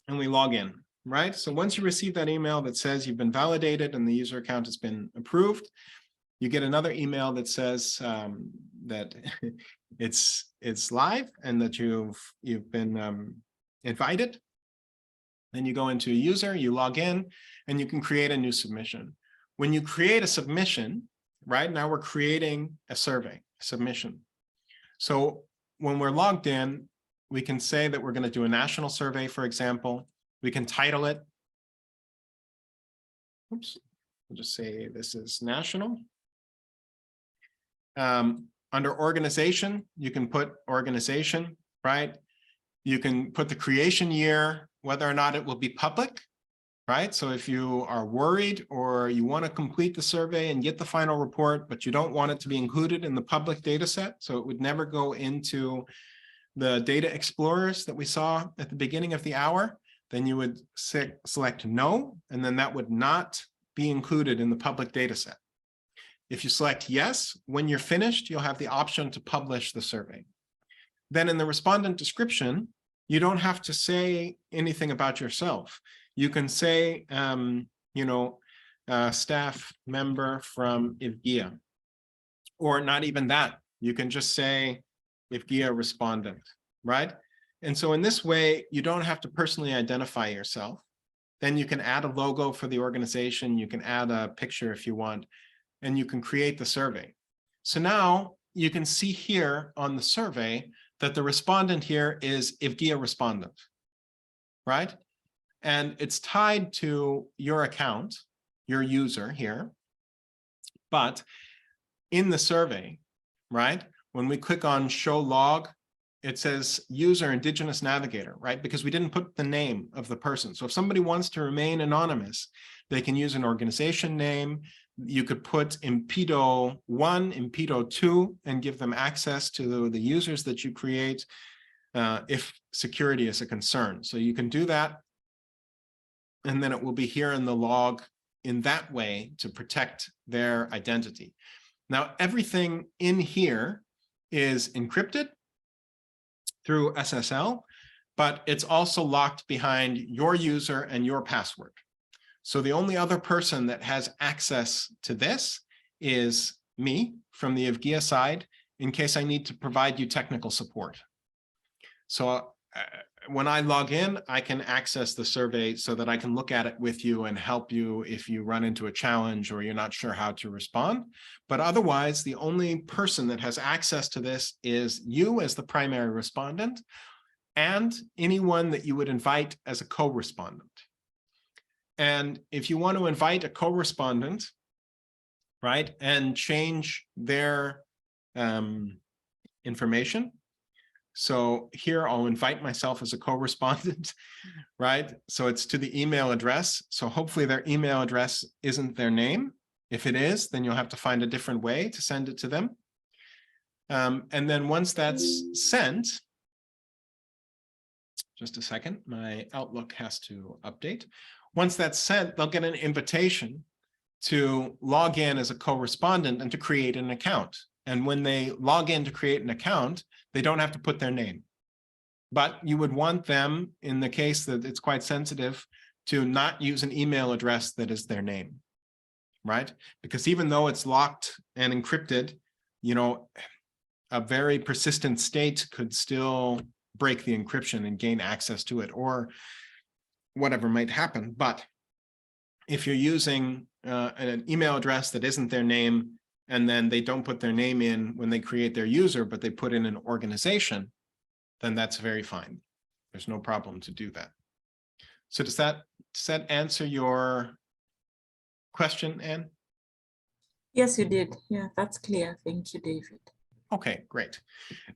and we log in, right? So once you receive that email that says you've been validated and the user account has been approved, you get another email that says that it's live and that you've been invited. Then you go into a user, you log in, and you can create a new submission. When you create a submission, right now we're creating a survey submission. So when we're logged in, we can say that we're going to do a national survey, for example. We can title it. Oops, we'll just say this is national. Under organization, you can put organization, right? You can put the creation year, whether or not it will be public, right? So if you are worried or you want to complete the survey and get the final report, but you don't want it to be included in the public data set, so it would never go into the data explorers that we saw at the beginning of the hour, then you would select no, and then that would not be included in the public data set. If you select yes, when you're finished, you'll have the option to publish the survey. Then in the respondent description, you don't have to say anything about yourself. You can say, staff member from IVGIA, or not even that. You can just say IVGIA respondent, right? And so in this way, you don't have to personally identify yourself. Then you can add a logo for the organization. You can add a picture if you want, and you can create the survey. So now you can see here on the survey that the respondent here is IVGIA respondent, right? And it's tied to your account, your user here. But in the survey, right, when we click on show log, it says user Indigenous Navigator, right? Because we didn't put the name of the person. So if somebody wants to remain anonymous, they can use an organization name. You could put Impedo 1, Impedo 2, and give them access to the users that you create if security is a concern. So you can do that, and then it will be here in the log in that way to protect their identity. Now, everything in here is encrypted through SSL, but it's also locked behind your user and your password. So the only other person that has access to this is me from the IVGIA side, in case I need to provide you technical support. So when I log in, I can access the survey so that I can look at it with you and help you if you run into a challenge or you're not sure how to respond. But otherwise, the only person that has access to this is you as the primary respondent and anyone that you would invite as a co-respondent. And if you want to invite a co-respondent, right, and change their information, so here I'll invite myself as a co-respondent, right? So it's to the email address. So hopefully their email address isn't their name. If it is, then you'll have to find a different way to send it to them. And then once that's sent, just a second, my Outlook has to update. Once that's sent, they'll get an invitation to log in as a co-respondent and to create an account. And when they log in to create an account, they don't have to put their name. But you would want them, in the case that it's quite sensitive, to not use an email address that is their name, right? Because even though it's locked and encrypted, you know, a very persistent state could still break the encryption and gain access to it, or whatever might happen. But if you're using an email address that isn't their name, and then they don't put their name in when they create their user, but they put in an organization, then that's very fine. There's no problem to do that. So does that answer your question, Anne? Yes, you did. Yeah, that's clear. Thank you, David. Okay, great.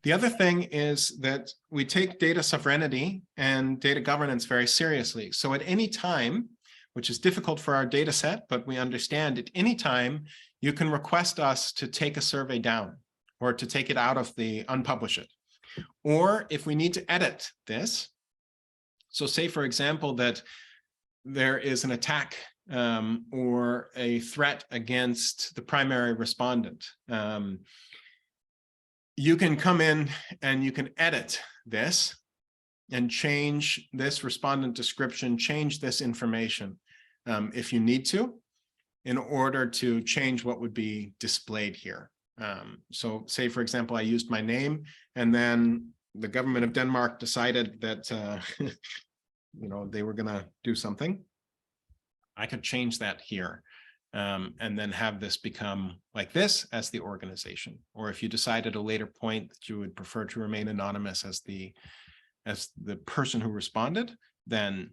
The other thing is that we take data sovereignty and data governance very seriously. So at any time, which is difficult for our data set, but we understand at any time, you can request us to take a survey down or to take it out of the unpublish it. Or if we need to edit this, so say, for example, that there is an attack or a threat against the primary respondent, you can come in and you can edit this and change this respondent description, change this information if you need to, in order to change what would be displayed here. So say, for example, I used my name, and then the government of Denmark decided that you know, they were going to do something. I could change that here and then have this become like this as the organization. Or if you decide at a later point that you would prefer to remain anonymous as the person who responded, then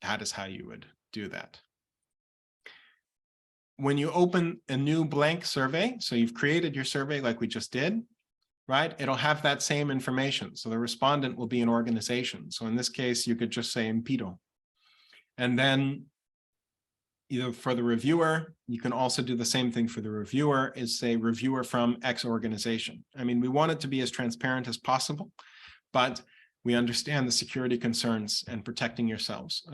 that is how you would do that. When you open a new blank survey, so you've created your survey like we just did, right? It'll have that same information. So the respondent will be an organization. So in this case, you could just say Impido. And then either for the reviewer, you can also do the same thing for the reviewer, is say reviewer from X organization. I mean, we want it to be as transparent as possible, but we understand the security concerns and protecting yourselves,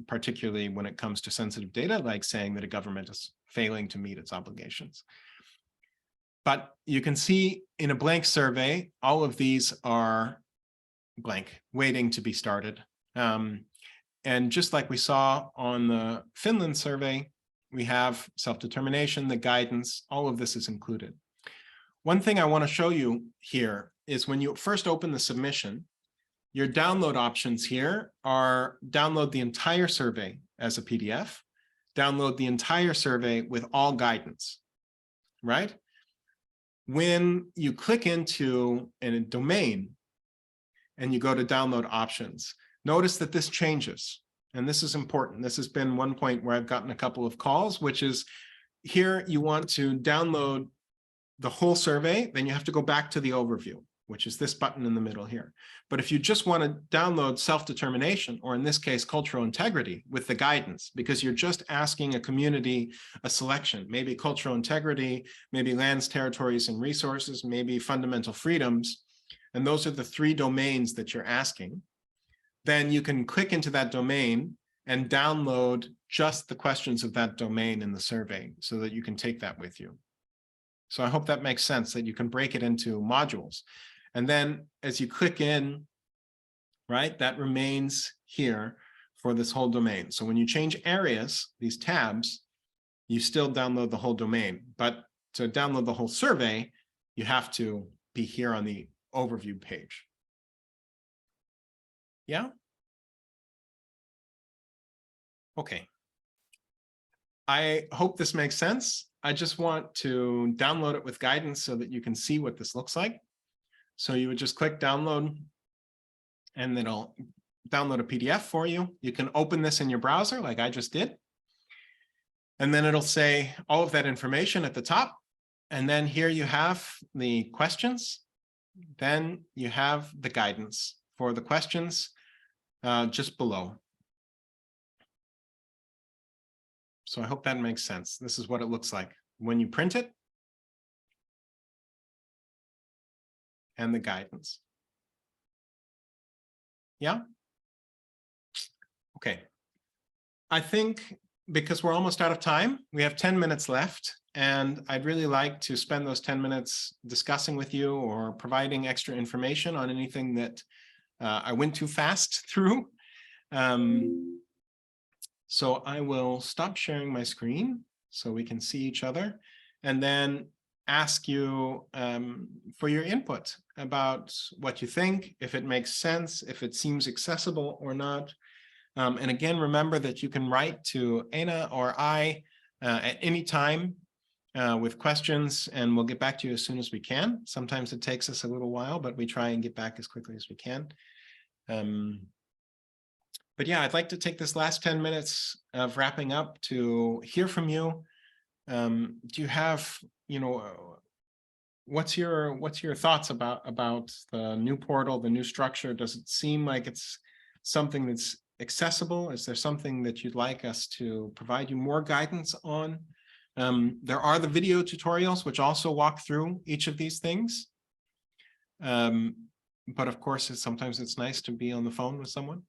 particularly when it comes to sensitive data, like saying that a government is failing to meet its obligations. But you can see in a blank survey, all of these are blank, waiting to be started. And just like we saw on the Finland survey, we have self-determination, the guidance, all of this is included. One thing I want to show you here is when you first open the submission, your download options here are download the entire survey as a PDF, download the entire survey with all guidance, right? When you click into a domain and you go to download options, notice that this changes. And this is important. This has been one point where I've gotten a couple of calls, which is here you want to download the whole survey, then you have to go back to the overview, which is this button in the middle here. But if you just want to download self-determination, or in this case, cultural integrity with the guidance, because you're just asking a community a selection, maybe cultural integrity, maybe lands, territories, and resources, maybe fundamental freedoms, and those are the 3 domains that you're asking, then you can click into that domain and download just the questions of that domain in the survey so that you can take that with you. So I hope that makes sense, that you can break it into modules. And then as you click in, right, that remains here for this whole domain. So when you change areas, these tabs, you still download the whole domain. But to download the whole survey, you have to be here on the overview page. Yeah? Okay. I hope this makes sense. I just want to download it with guidance so that you can see what this looks like. So you would just click download and it'll download a PDF for you. You can open this in your browser like I just did. And then it'll say all of that information at the top. And then here you have the questions. Then you have the guidance for the questions just below. So I hope that makes sense. This is what it looks like when you print it and the guidance. Yeah? Okay. I think because we're almost out of time, we have 10 minutes left, and I'd really like to spend those 10 minutes discussing with you or providing extra information on anything that I went too fast through. So I will stop sharing my screen so we can see each other, and then ask you for your input about what you think, if it makes sense, if it seems accessible or not. And again, remember that you can write to Anna or I at any time with questions, and we'll get back to you as soon as we can. Sometimes it takes us a little while, but we try and get back as quickly as we can. But yeah, I'd like to take this last 10 minutes of wrapping up to hear from you. Do you have, what's your thoughts about the new portal, the new structure? Does it seem like it's something that's accessible? Is there something that you'd like us to provide you more guidance on? There are the video tutorials, which also walk through each of these things. But of course, sometimes it's nice to be on the phone with someone.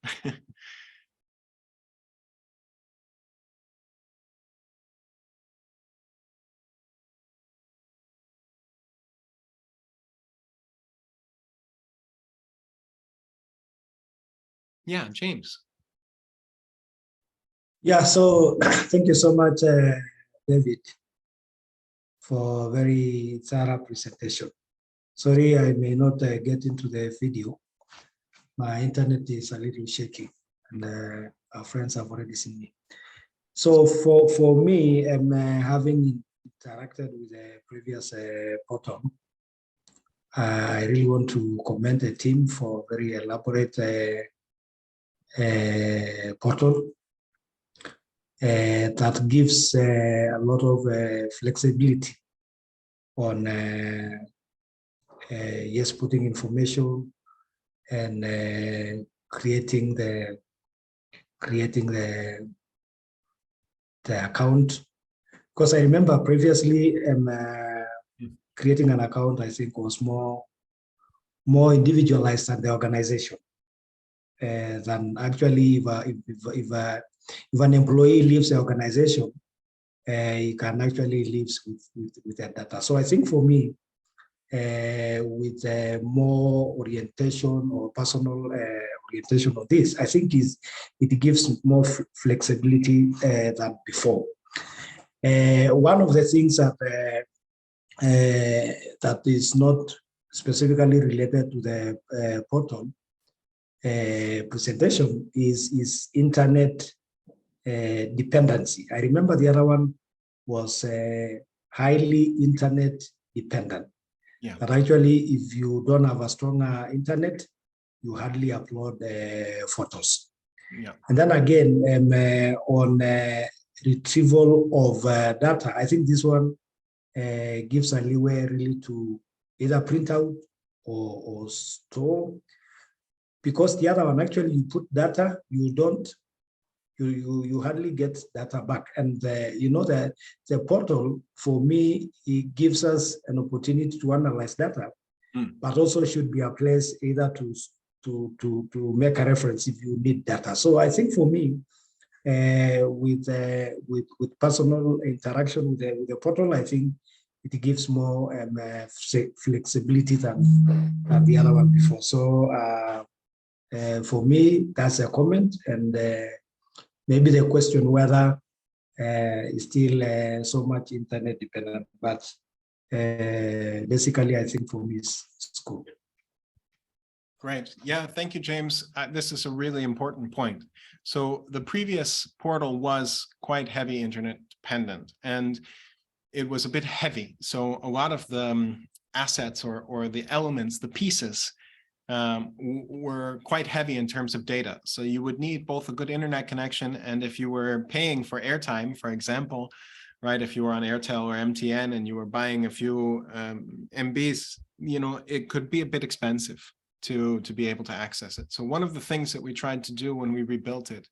Yeah, James. Yeah, so thank you so much, David, for a very thorough presentation. Sorry, I may not get into the video. My internet is a little shaky, and our friends have already seen me. So for me, having interacted with the previous portal, I really want to commend the team for a very elaborate portal that gives a lot of flexibility on yes, putting information and creating the account. Because I remember previously creating an account, I think, was more individualized than the organization. Than actually if an employee leaves the organization, he can actually live with that data. So I think for me, with more orientation or personal orientation of this, I think it gives more flexibility than before. One of the things that is not specifically related to the portal presentation is internet dependency. I remember the other one was highly internet dependent. Yeah. But actually, if you don't have a strong internet, you hardly upload photos. Yeah. And then again, on retrieval of data, I think this one gives a leeway really to either print out or store. Because the other one, actually, you put data, you hardly get data back. And the portal, for me, it gives us an opportunity to analyze data, but also should be a place either to make a reference if you need data. So I think for me, with personal interaction with the portal, I think it gives more flexibility than the other one before. So for me, that's a comment, and maybe the question whether is still so much internet dependent, but basically I think for me it's good. Great. Yeah, thank you, James. This is a really important point. So the previous portal was quite heavy internet dependent, and it was a bit heavy. So a lot of the assets or the elements, the pieces, were quite heavy in terms of data. So you would need both a good internet connection, and if you were paying for airtime, for example, right, if you were on Airtel or MTN and you were buying a few MBs, it could be a bit expensive to be able to access it. So one of the things that we tried to do when we rebuilt it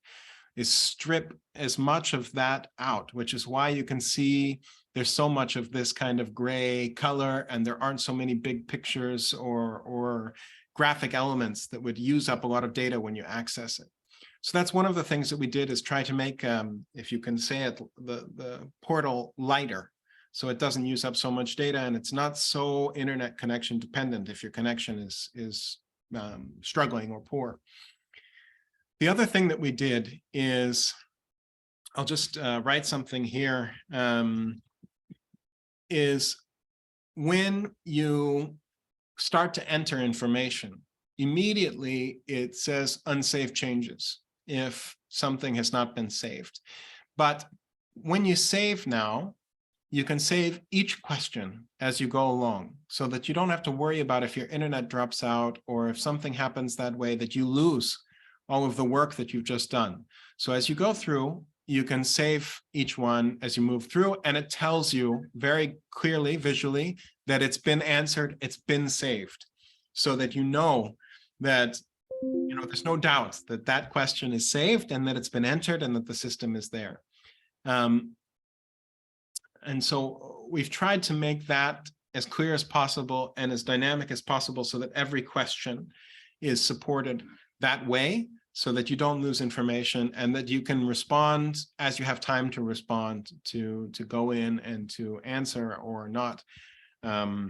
is strip as much of that out, which is why you can see there's so much of this kind of gray color, and there aren't so many big pictures or graphic elements that would use up a lot of data when you access it. So that's one of the things that we did, is try to make, if you can say it, the portal lighter, so it doesn't use up so much data, and it's not so internet connection dependent if your connection is struggling or poor. The other thing that we did is, I'll just write something here, is when you start to enter information, immediately it says unsaved changes if something has not been saved. But when you save now, you can save each question as you go along, so that you don't have to worry about if your internet drops out or if something happens that way that you lose all of the work that you've just done. So as you go through, you can save each one as you move through, and it tells you very clearly, visually, that it's been answered, it's been saved, so that you know that, you know, there's no doubt that that question is saved and that it's been entered and that the system is there. And so we've tried to make that as clear as possible and as dynamic as possible, so that every question is supported that way, so that you don't lose information and that you can respond as you have time to respond, to go in and to answer or not. Yeah,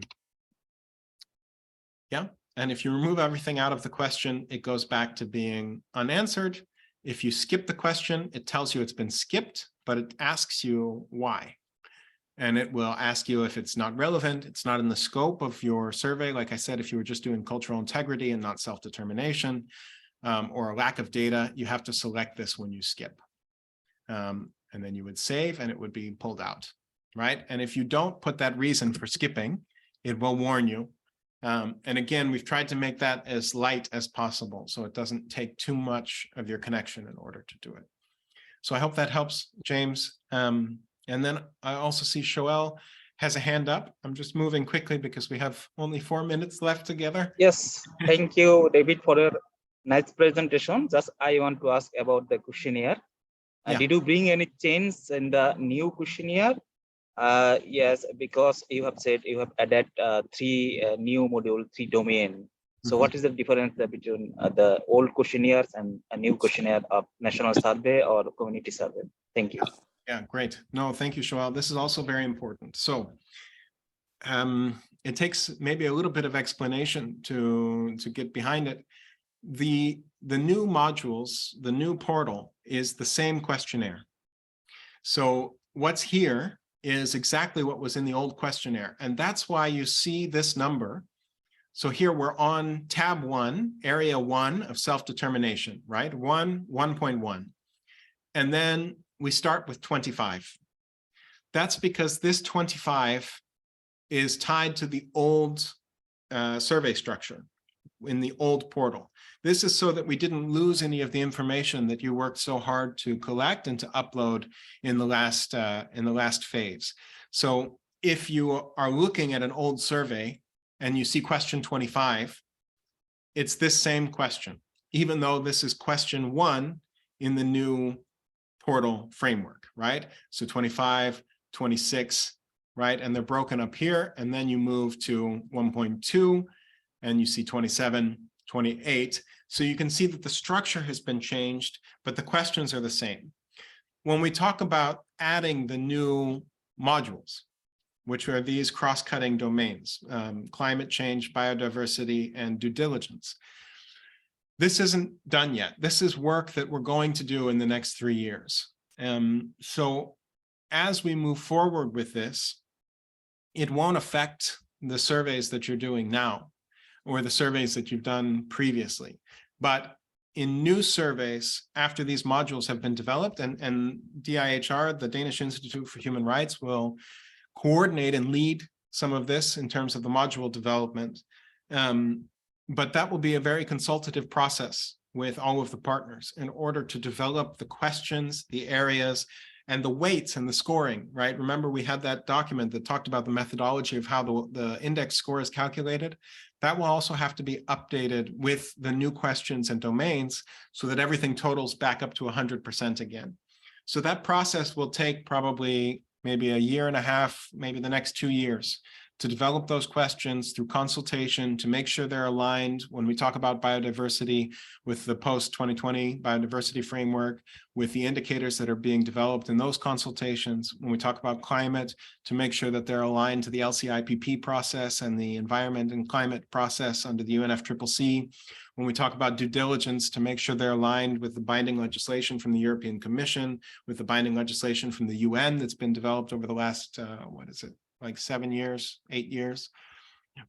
and if you remove everything out of the question, it goes back to being unanswered. If you skip the question, it tells you it's been skipped, but it asks you why. And it will ask you if it's not relevant, it's not in the scope of your survey. Like I said, if you were just doing cultural integrity and not self-determination, or a lack of data, you have to select this when you skip. And then you would save and it would be pulled out, right? And if you don't put that reason for skipping, it will warn you. And again, we've tried to make that as light as possible, so it doesn't take too much of your connection in order to do it. So I hope that helps, James. And then I also see Shoel has a hand up. I'm just moving quickly because we have only 4 minutes left together. Yes, thank you, David, for your nice presentation. Just I want to ask about the questionnaire. Yeah. Did you bring any change in the new questionnaire? Yes, because you have said you have added 3 new module, 3 domain. So what is the difference between the old questionnaires and a new questionnaire of national survey or community survey? Thank you. Yeah, great. No, thank you, Shoel. This is also very important. So it takes maybe a little bit of explanation to get behind it. The new modules, the new portal is the same questionnaire. So what's here is exactly what was in the old questionnaire. And that's why you see this number. So here we're on tab 1, area 1 of self-determination, right? 1.1. And then we start with 25. That's because this 25 is tied to the old survey structure in the old portal. This is so that we didn't lose any of the information that you worked so hard to collect and to upload in the last phase. So if you are looking at an old survey and you see question 25, it's this same question, even though this is question 1 in the new portal framework, right? So 25, 26, right? And they're broken up here, and then you move to 1.2 and you see 27, 28. So you can see that the structure has been changed, but the questions are the same. When we talk about adding the new modules, which are these cross-cutting domains, climate change, biodiversity, and due diligence, this isn't done yet. This is work that we're going to do in the next 3 years. So as we move forward with this, it won't affect the surveys that you're doing now or the surveys that you've done previously. But in new surveys, after these modules have been developed, and DIHR, the Danish Institute for Human Rights, will coordinate and lead some of this in terms of the module development. But that will be a very consultative process with all of the partners in order to develop the questions, the areas, and the weights and the scoring, right? Remember, we had that document that talked about the methodology of how the index score is calculated. That will also have to be updated with the new questions and domains so that everything totals back up to 100% again. So that process will take probably maybe a year and a half, maybe the next 2 years, to develop those questions through consultation, to make sure they're aligned when we talk about biodiversity with the post-2020 biodiversity framework, with the indicators that are being developed in those consultations, when we talk about climate, to make sure that they're aligned to the LCIPP process and the environment and climate process under the UNFCCC, when we talk about due diligence, to make sure they're aligned with the binding legislation from the European Commission, with the binding legislation from the UN that's been developed over the last, like 7 years, 8 years,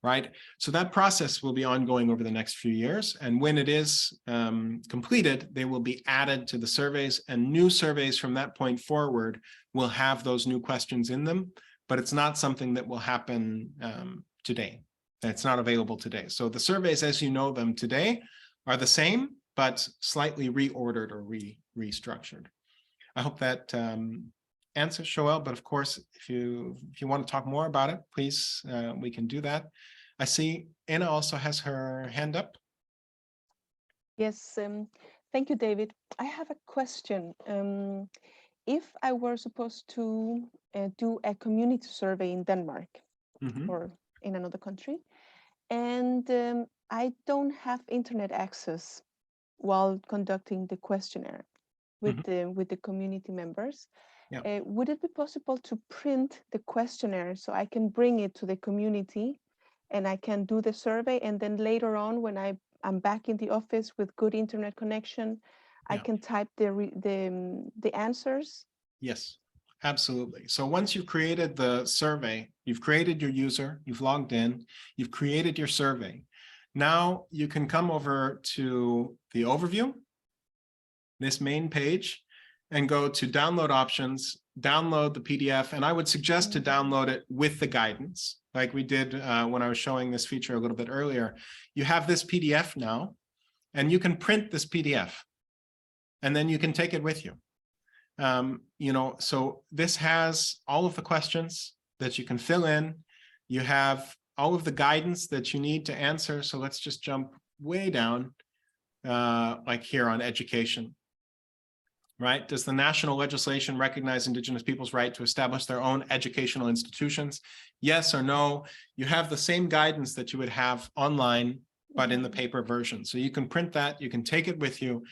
right? So that process will be ongoing over the next few years. And when it is completed, they will be added to the surveys, and new surveys from that point forward will have those new questions in them, but it's not something that will happen today. It's not available today. So the surveys as you know them today are the same, but slightly reordered or restructured. I hope that answers, Joelle, but of course, if you want to talk more about it, please, we can do that. I see Anna also has her hand up. Yes, thank you, David. I have a question. If I were supposed to do a community survey in Denmark or in another country, and I don't have internet access while conducting the questionnaire with the community members, would it be possible to print the questionnaire so I can bring it to the community and I can do the survey, and then later on when I'm back in the office with good internet connection, I can type the answers? Yes, absolutely. So once you've created the survey, you've created your user, you've logged in, you've created your survey. Now you can come over to the overview, this main page, and go to download options, download the PDF. And I would suggest to download it with the guidance, like we did when I was showing this feature a little bit earlier. You have this PDF now, and you can print this PDF, and then you can take it with you. You know, so this has all of the questions that you can fill in. You have all of the guidance that you need to answer. So let's just jump way down, like here on education, right? Does the national legislation recognize Indigenous people's right to establish their own educational institutions? Yes or no? You have the same guidance that you would have online, but in the paper version. So you can print that, you can take it with you.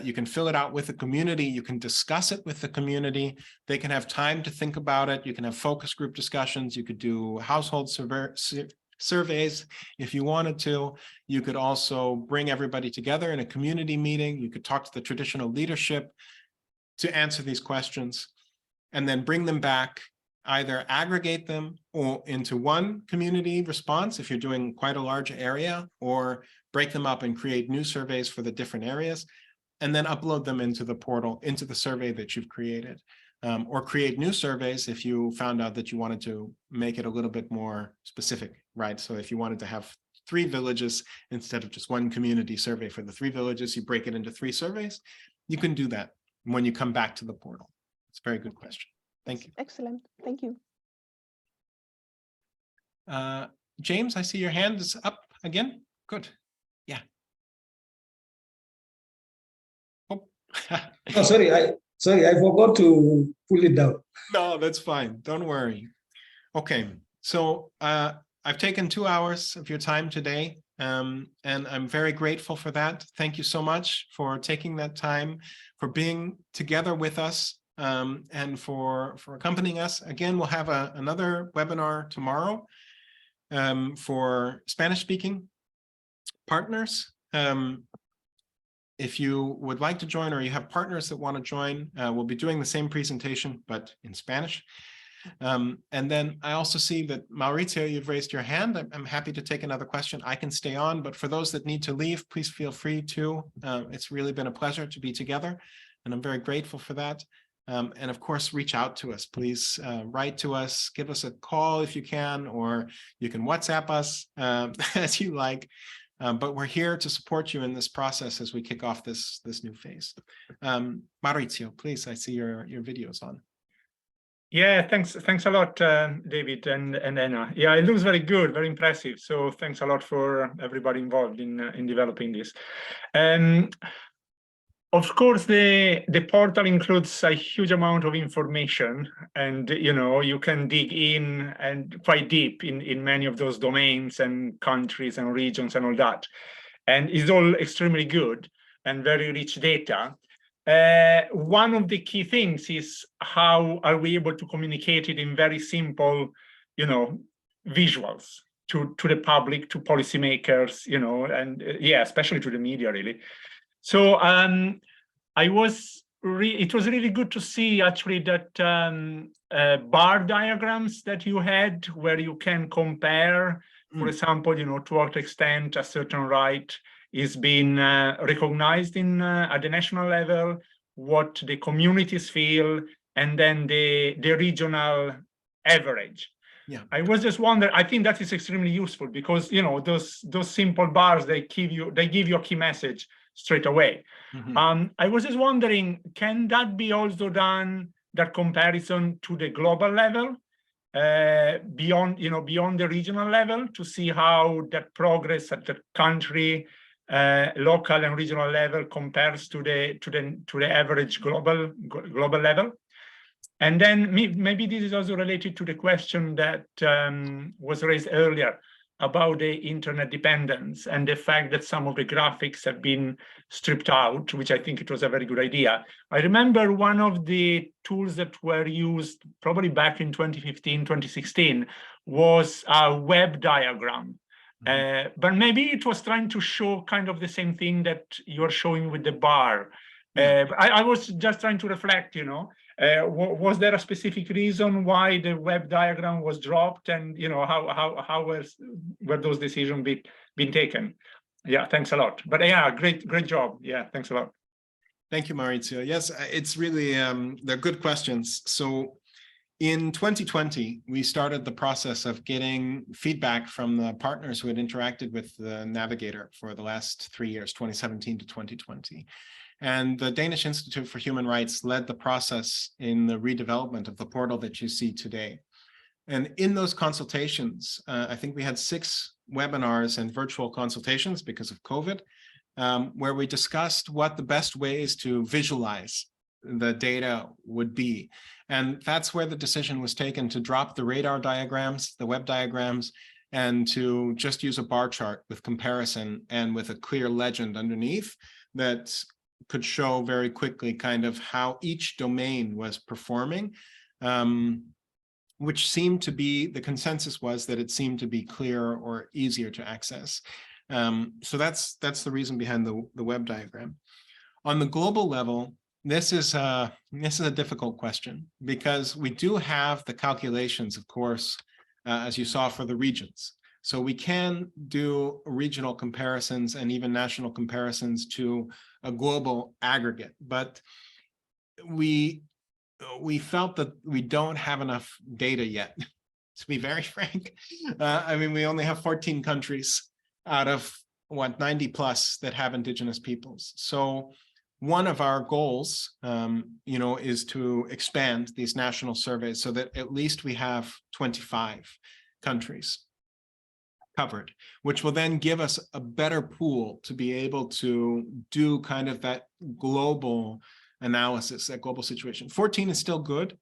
You can fill it out with the community. You can discuss it with the community. They can have time to think about it. You can have focus group discussions. You could do household surveys if you wanted to. You could also bring everybody together in a community meeting. You could talk to the traditional leadership to answer these questions, and then bring them back, either aggregate them or into one community response if you're doing quite a large area, or break them up and create new surveys for the different areas, and then upload them into the portal, into the survey that you've created, or create new surveys if you found out that you wanted to make it a little bit more specific, right? So if you wanted to have 3 villages instead of just one community survey for the 3 villages, you break it into 3 surveys. You can do that when you come back to the portal. It's a very good question. Thank you. Excellent. Thank you. James, I see your hand is up again. Good. Yeah. Oh, sorry, I forgot to pull it down. No, that's fine. Don't worry. Okay, so I've taken 2 hours of your time today, and I'm very grateful for that. Thank you so much for taking that time, for being together with us, and for accompanying us. Again, we'll have another webinar tomorrow for Spanish-speaking partners. If you would like to join, or you have partners that want to join, we'll be doing the same presentation, but in Spanish. And then I also see that Mauricio, you've raised your hand. I'm happy to take another question. I can stay on, but for those that need to leave, please feel free to. It's really been a pleasure to be together, and I'm very grateful for that. And of course, reach out to us. Please write to us, give us a call if you can, or you can WhatsApp us as you like. But we're here to support you in this process as we kick off this new phase. Mauricio, please, I see your video's on. Yeah, thanks a lot, David and Anna. Yeah, it looks very good, very impressive. So thanks a lot for everybody involved in developing this. Of course, the portal includes a huge amount of information, and you can dig in and quite deep in many of those domains and countries and regions and all that. And it's all extremely good and very rich data. One of the key things is how are we able to communicate it in very simple, visuals to the public, to policymakers, and especially to the media, really. So it was really good to see actually that bar diagrams that you had, where you can compare, for example, to what extent a certain right is being recognized at the national level, what the communities feel, and then the regional average. Yeah, I was just wondering. I think that is extremely useful because those simple bars, they give you a key message straight away. Mm-hmm. I was just wondering, can that be also done, that comparison, to the global level, beyond the regional level, to see how that progress at the country, local and regional level compares to the average global level? And then maybe this is also related to the question that was raised earlier about the internet dependence and the fact that some of the graphics have been stripped out, which I think it was a very good idea. I remember one of the tools that were used probably back in 2015, 2016 was a web diagram. But maybe it was trying to show kind of the same thing that you're showing with the bar. I was just trying to reflect, was there a specific reason why the web diagram was dropped, and how were those decisions being taken? Yeah, thanks a lot. But yeah, great job. Yeah, thanks a lot. Thank you, Maurizio. Yes, it's really they're good questions. So in 2020, we started the process of getting feedback from the partners who had interacted with the Navigator for the last 3 years, 2017 to 2020. And the Danish Institute for Human Rights led the process in the redevelopment of the portal that you see today. And in those consultations, I think we had 6 webinars and virtual consultations because of COVID, where we discussed what the best ways to visualize the data would be. And that's where the decision was taken to drop the radar diagrams, the web diagrams, and to just use a bar chart with comparison and with a clear legend underneath that could show very quickly kind of how each domain was performing, which seemed to be, the consensus was that it seemed to be clearer or easier to access. So that's the reason behind the web diagram. On the global level, this is a difficult question, because we do have the calculations, of course, as you saw, for the regions. So we can do regional comparisons and even national comparisons to a global aggregate, but we felt that we don't have enough data yet, to be very frank. I mean, we only have 14 countries out of 90 plus that have indigenous peoples. So one of our goals, is to expand these national surveys so that at least we have 25 countries covered, which will then give us a better pool to be able to do kind of that global analysis, that global situation. 14 is still good,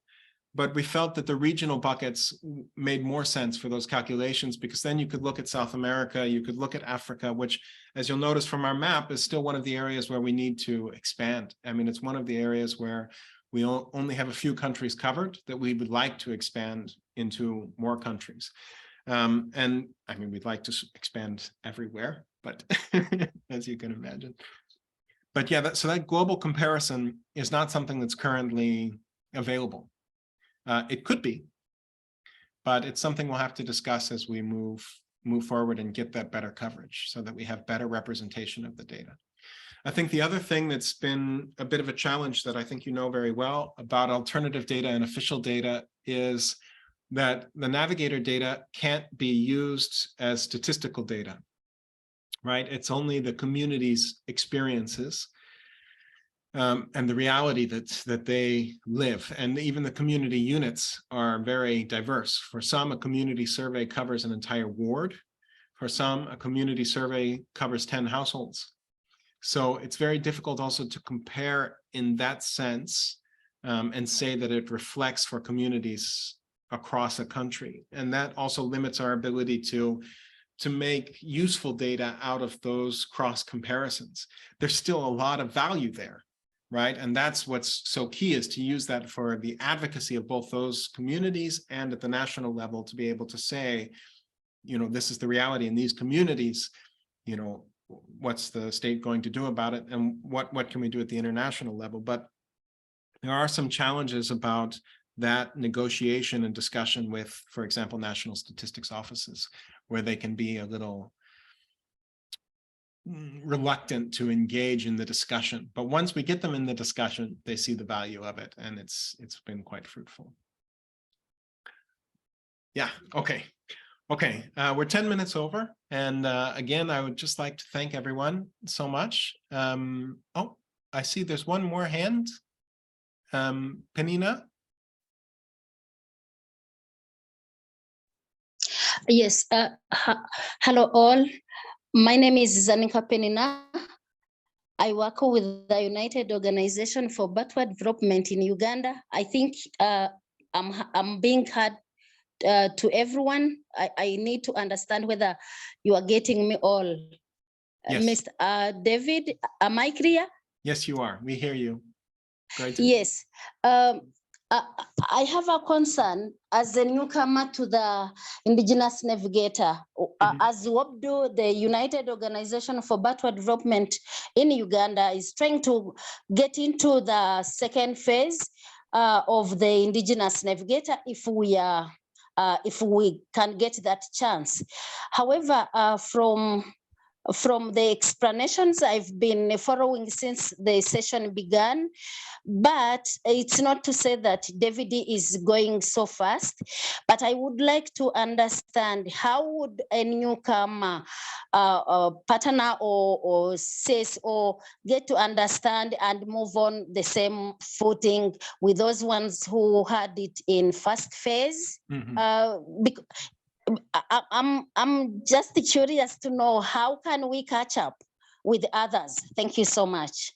but we felt that the regional buckets made more sense for those calculations, because then you could look at South America, you could look at Africa, which, as you'll notice from our map, is still one of the areas where we need to expand. I mean, it's one of the areas where we only have a few countries covered that we would like to expand into more countries. And I mean, we'd like to expand everywhere, but as you can imagine. But yeah, so that global comparison is not something that's currently available. It could be, but it's something we'll have to discuss as we move forward and get that better coverage so that we have better representation of the data. I think the other thing that's been a bit of a challenge that I think you know very well about alternative data and official data is that the Navigator data can't be used as statistical data, right? It's only the community's experiences and the reality that they live. And even the community units are very diverse. For some, a community survey covers an entire ward. For some, a community survey covers 10 households. So it's very difficult also to compare in that sense and say that it reflects for communities across a country. And that also limits our ability to make useful data out of those cross comparisons. There's still a lot of value there, right? And that's what's so key, is to use that for the advocacy of both those communities and at the national level, to be able to say, you know, this is the reality in these communities, you know, what's the state going to do about it, and what can we do at the international level? But there are some challenges about that negotiation and discussion with, for example, national statistics offices, where they can be a little reluctant to engage in the discussion. But once we get them in the discussion, they see the value of it, and it's been quite fruitful. Yeah, okay. Okay, we're 10 minutes over. And again, I would just like to thank everyone so much. Oh, I see there's one more hand. Penina? Yes, hello all. My name is Zanika Penina. I work with the United Organization for Backward Development in Uganda. I think I'm being heard to everyone. I need to understand whether you are getting me all. Yes. Mr. David, am I clear? Yes, you are. We hear you. Great. Yes. I have a concern as a newcomer to the Indigenous Navigator. As WOBDO, the United Organization for Backward Development in Uganda, is trying to get into the second phase of the Indigenous Navigator if we can get that chance. However, from the explanations I've been following since the session began, but it's not to say that DVD is going so fast, but I would like to understand how would a newcomer partner or says or get to understand and move on the same footing with those ones who had it in first phase. I'm just curious to know, how can we catch up with others? Thank you so much.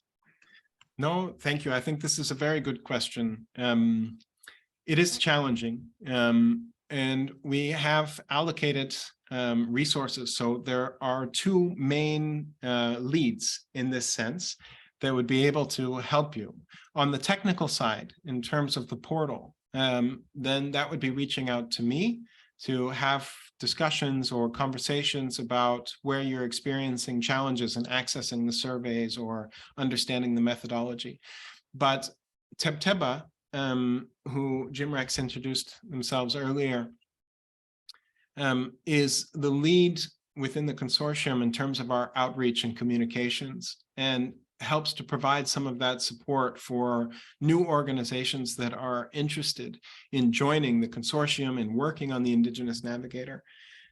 No, thank you. I think this is a very good question. It is challenging, and we have allocated resources. So there are two main leads in this sense that would be able to help you. On the technical side, in terms of the portal, then that would be reaching out to me to have discussions or conversations about where you're experiencing challenges in accessing the surveys or understanding the methodology. But Tebteba, who Jim Rex introduced themselves earlier, is the lead within the consortium in terms of our outreach and communications, and helps to provide some of that support for new organizations that are interested in joining the consortium and working on the Indigenous Navigator.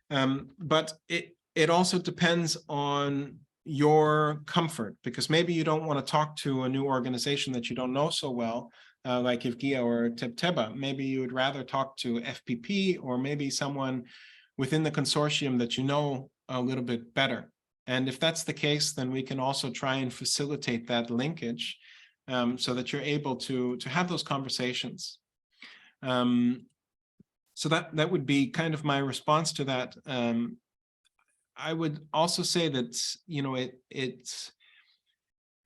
But it also depends on your comfort, because maybe you don't want to talk to a new organization that you don't know so well, like Ivgia or Tebteba. Maybe you would rather talk to FPP, or maybe someone within the consortium that you know a little bit better. And if that's the case, then we can also try and facilitate that linkage so that you're able to have those conversations. So that would be kind of my response to that. I would also say that, you know, it's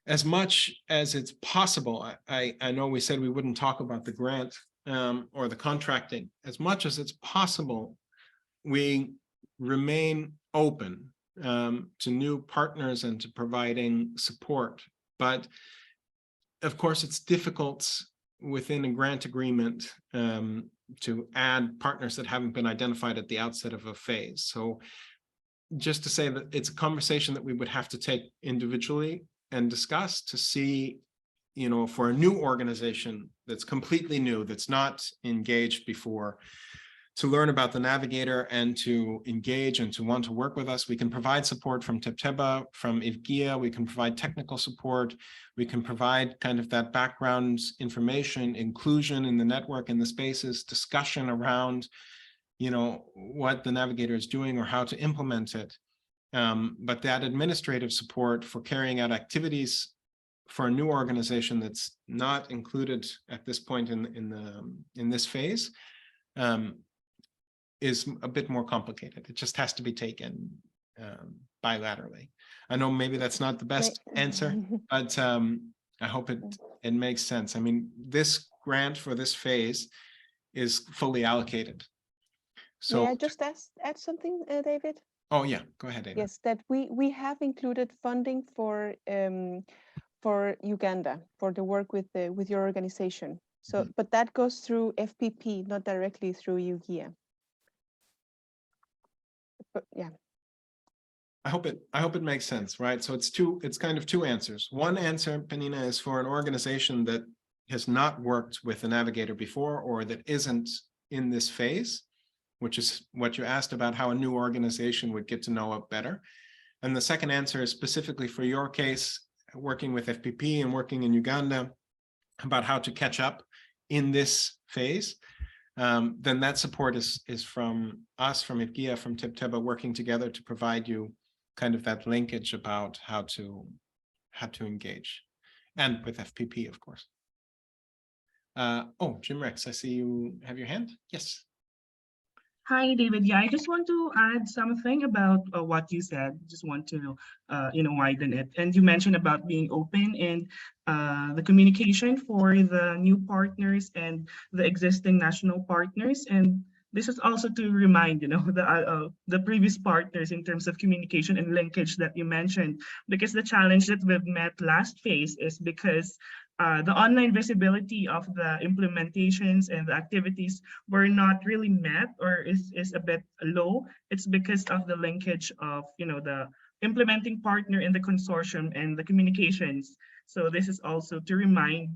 as much as it's possible. I know we said we wouldn't talk about the grant or the contracting. As much as it's possible, we remain open to new partners and to providing support. But of course, it's difficult within a grant agreement to add partners that haven't been identified at the outset of a phase. So just to say that it's a conversation that we would have to take individually and discuss to see, you know, for a new organization that's completely new, that's not engaged before, to learn about the Navigator and to engage and to want to work with us. We can provide support from Tebteba, from Ivgia. We can provide technical support. We can provide kind of that background information, inclusion in the network, in the spaces, discussion around, you know, what the Navigator is doing or how to implement it. But that administrative support for carrying out activities for a new organization that's not included at this point in this phase is a bit more complicated. It just has to be taken bilaterally. I know maybe that's not the best answer, but I hope it makes sense. I mean, this grant for this phase is fully allocated. So may I just add something, David? Oh yeah, go ahead, Ada. Yes, that we have included funding for Uganda for the work with your organization. So, but that goes through FPP, not directly through UGIA. But yeah. I hope it makes sense, right? So it's kind of two answers. One answer, Penina, is for an organization that has not worked with a navigator before or that isn't in this phase, which is what you asked about, how a new organization would get to know it better. And the second answer is specifically for your case, working with FPP and working in Uganda, about how to catch up in this phase. Then that support is from us, from IFGIA, from TIBTEBA, working together to provide you kind of that linkage about how to engage, and with FPP, of course. Oh, Jim Rex, I see you have your hand. Yes. Hi, David. Yeah, I just want to add something about what you said. Just want to, widen it. And you mentioned about being open and the communication for the new partners and the existing national partners. And this is also to remind, the previous partners in terms of communication and linkage that you mentioned, because the challenge that we've met last phase is because the online visibility of the implementations and the activities were not really met, or is a bit low. It's because of the linkage of, the implementing partner in the consortium and the communications. So this is also to remind,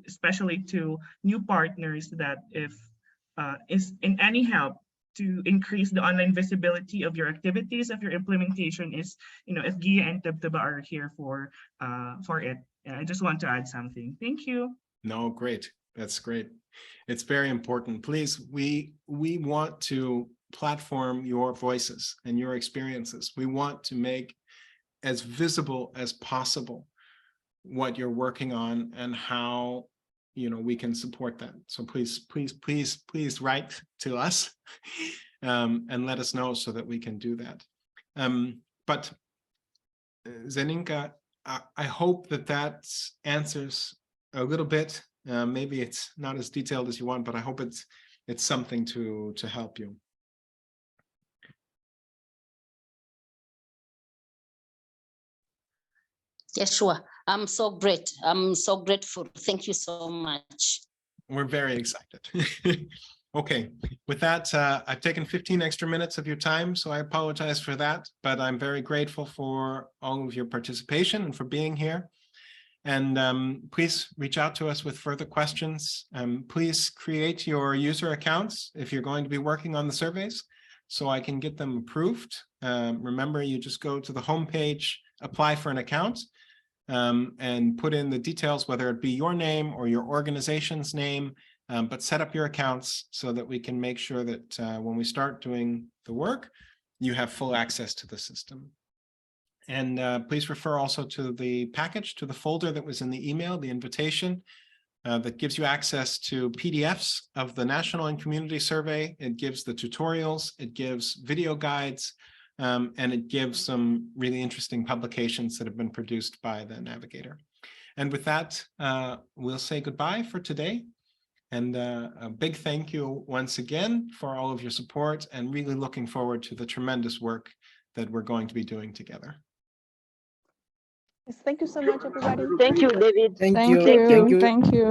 especially to new partners, that if is in any help to increase the online visibility of your activities, of your implementation, is, if GIA and TIBTEBA are here for it. I just want to add something. Thank you. No, great. That's great. It's very important. Please, we want to platform your voices and your experiences. We want to make as visible as possible what you're working on and how we can support that. So please write to us and let us know so that we can do that. But Zeninka, I hope that answers a little bit. Maybe it's not as detailed as you want, but I hope it's something to help you. Yes, sure. I'm so great. I'm so grateful. Thank you so much. We're very excited. Okay, with that, I've taken 15 extra minutes of your time, so I apologize for that, but I'm very grateful for all of your participation and for being here. And please reach out to us with further questions. Please create your user accounts if you're going to be working on the surveys, so I can get them approved. Remember, you just go to the homepage, apply for an account, and put in the details, whether it be your name or your organization's name, but set up your accounts so that we can make sure that when we start doing the work, you have full access to the system. And please refer also to the package, to the folder that was in the email, the invitation that gives you access to PDFs of the National and Community Survey. It gives the tutorials, it gives video guides, and it gives some really interesting publications that have been produced by the Navigator. And with that, we'll say goodbye for today. And a big thank you once again for all of your support, and really looking forward to the tremendous work that we're going to be doing together. Yes, thank you so much, everybody. Thank you, David. Thank you. Thank you. Thank you.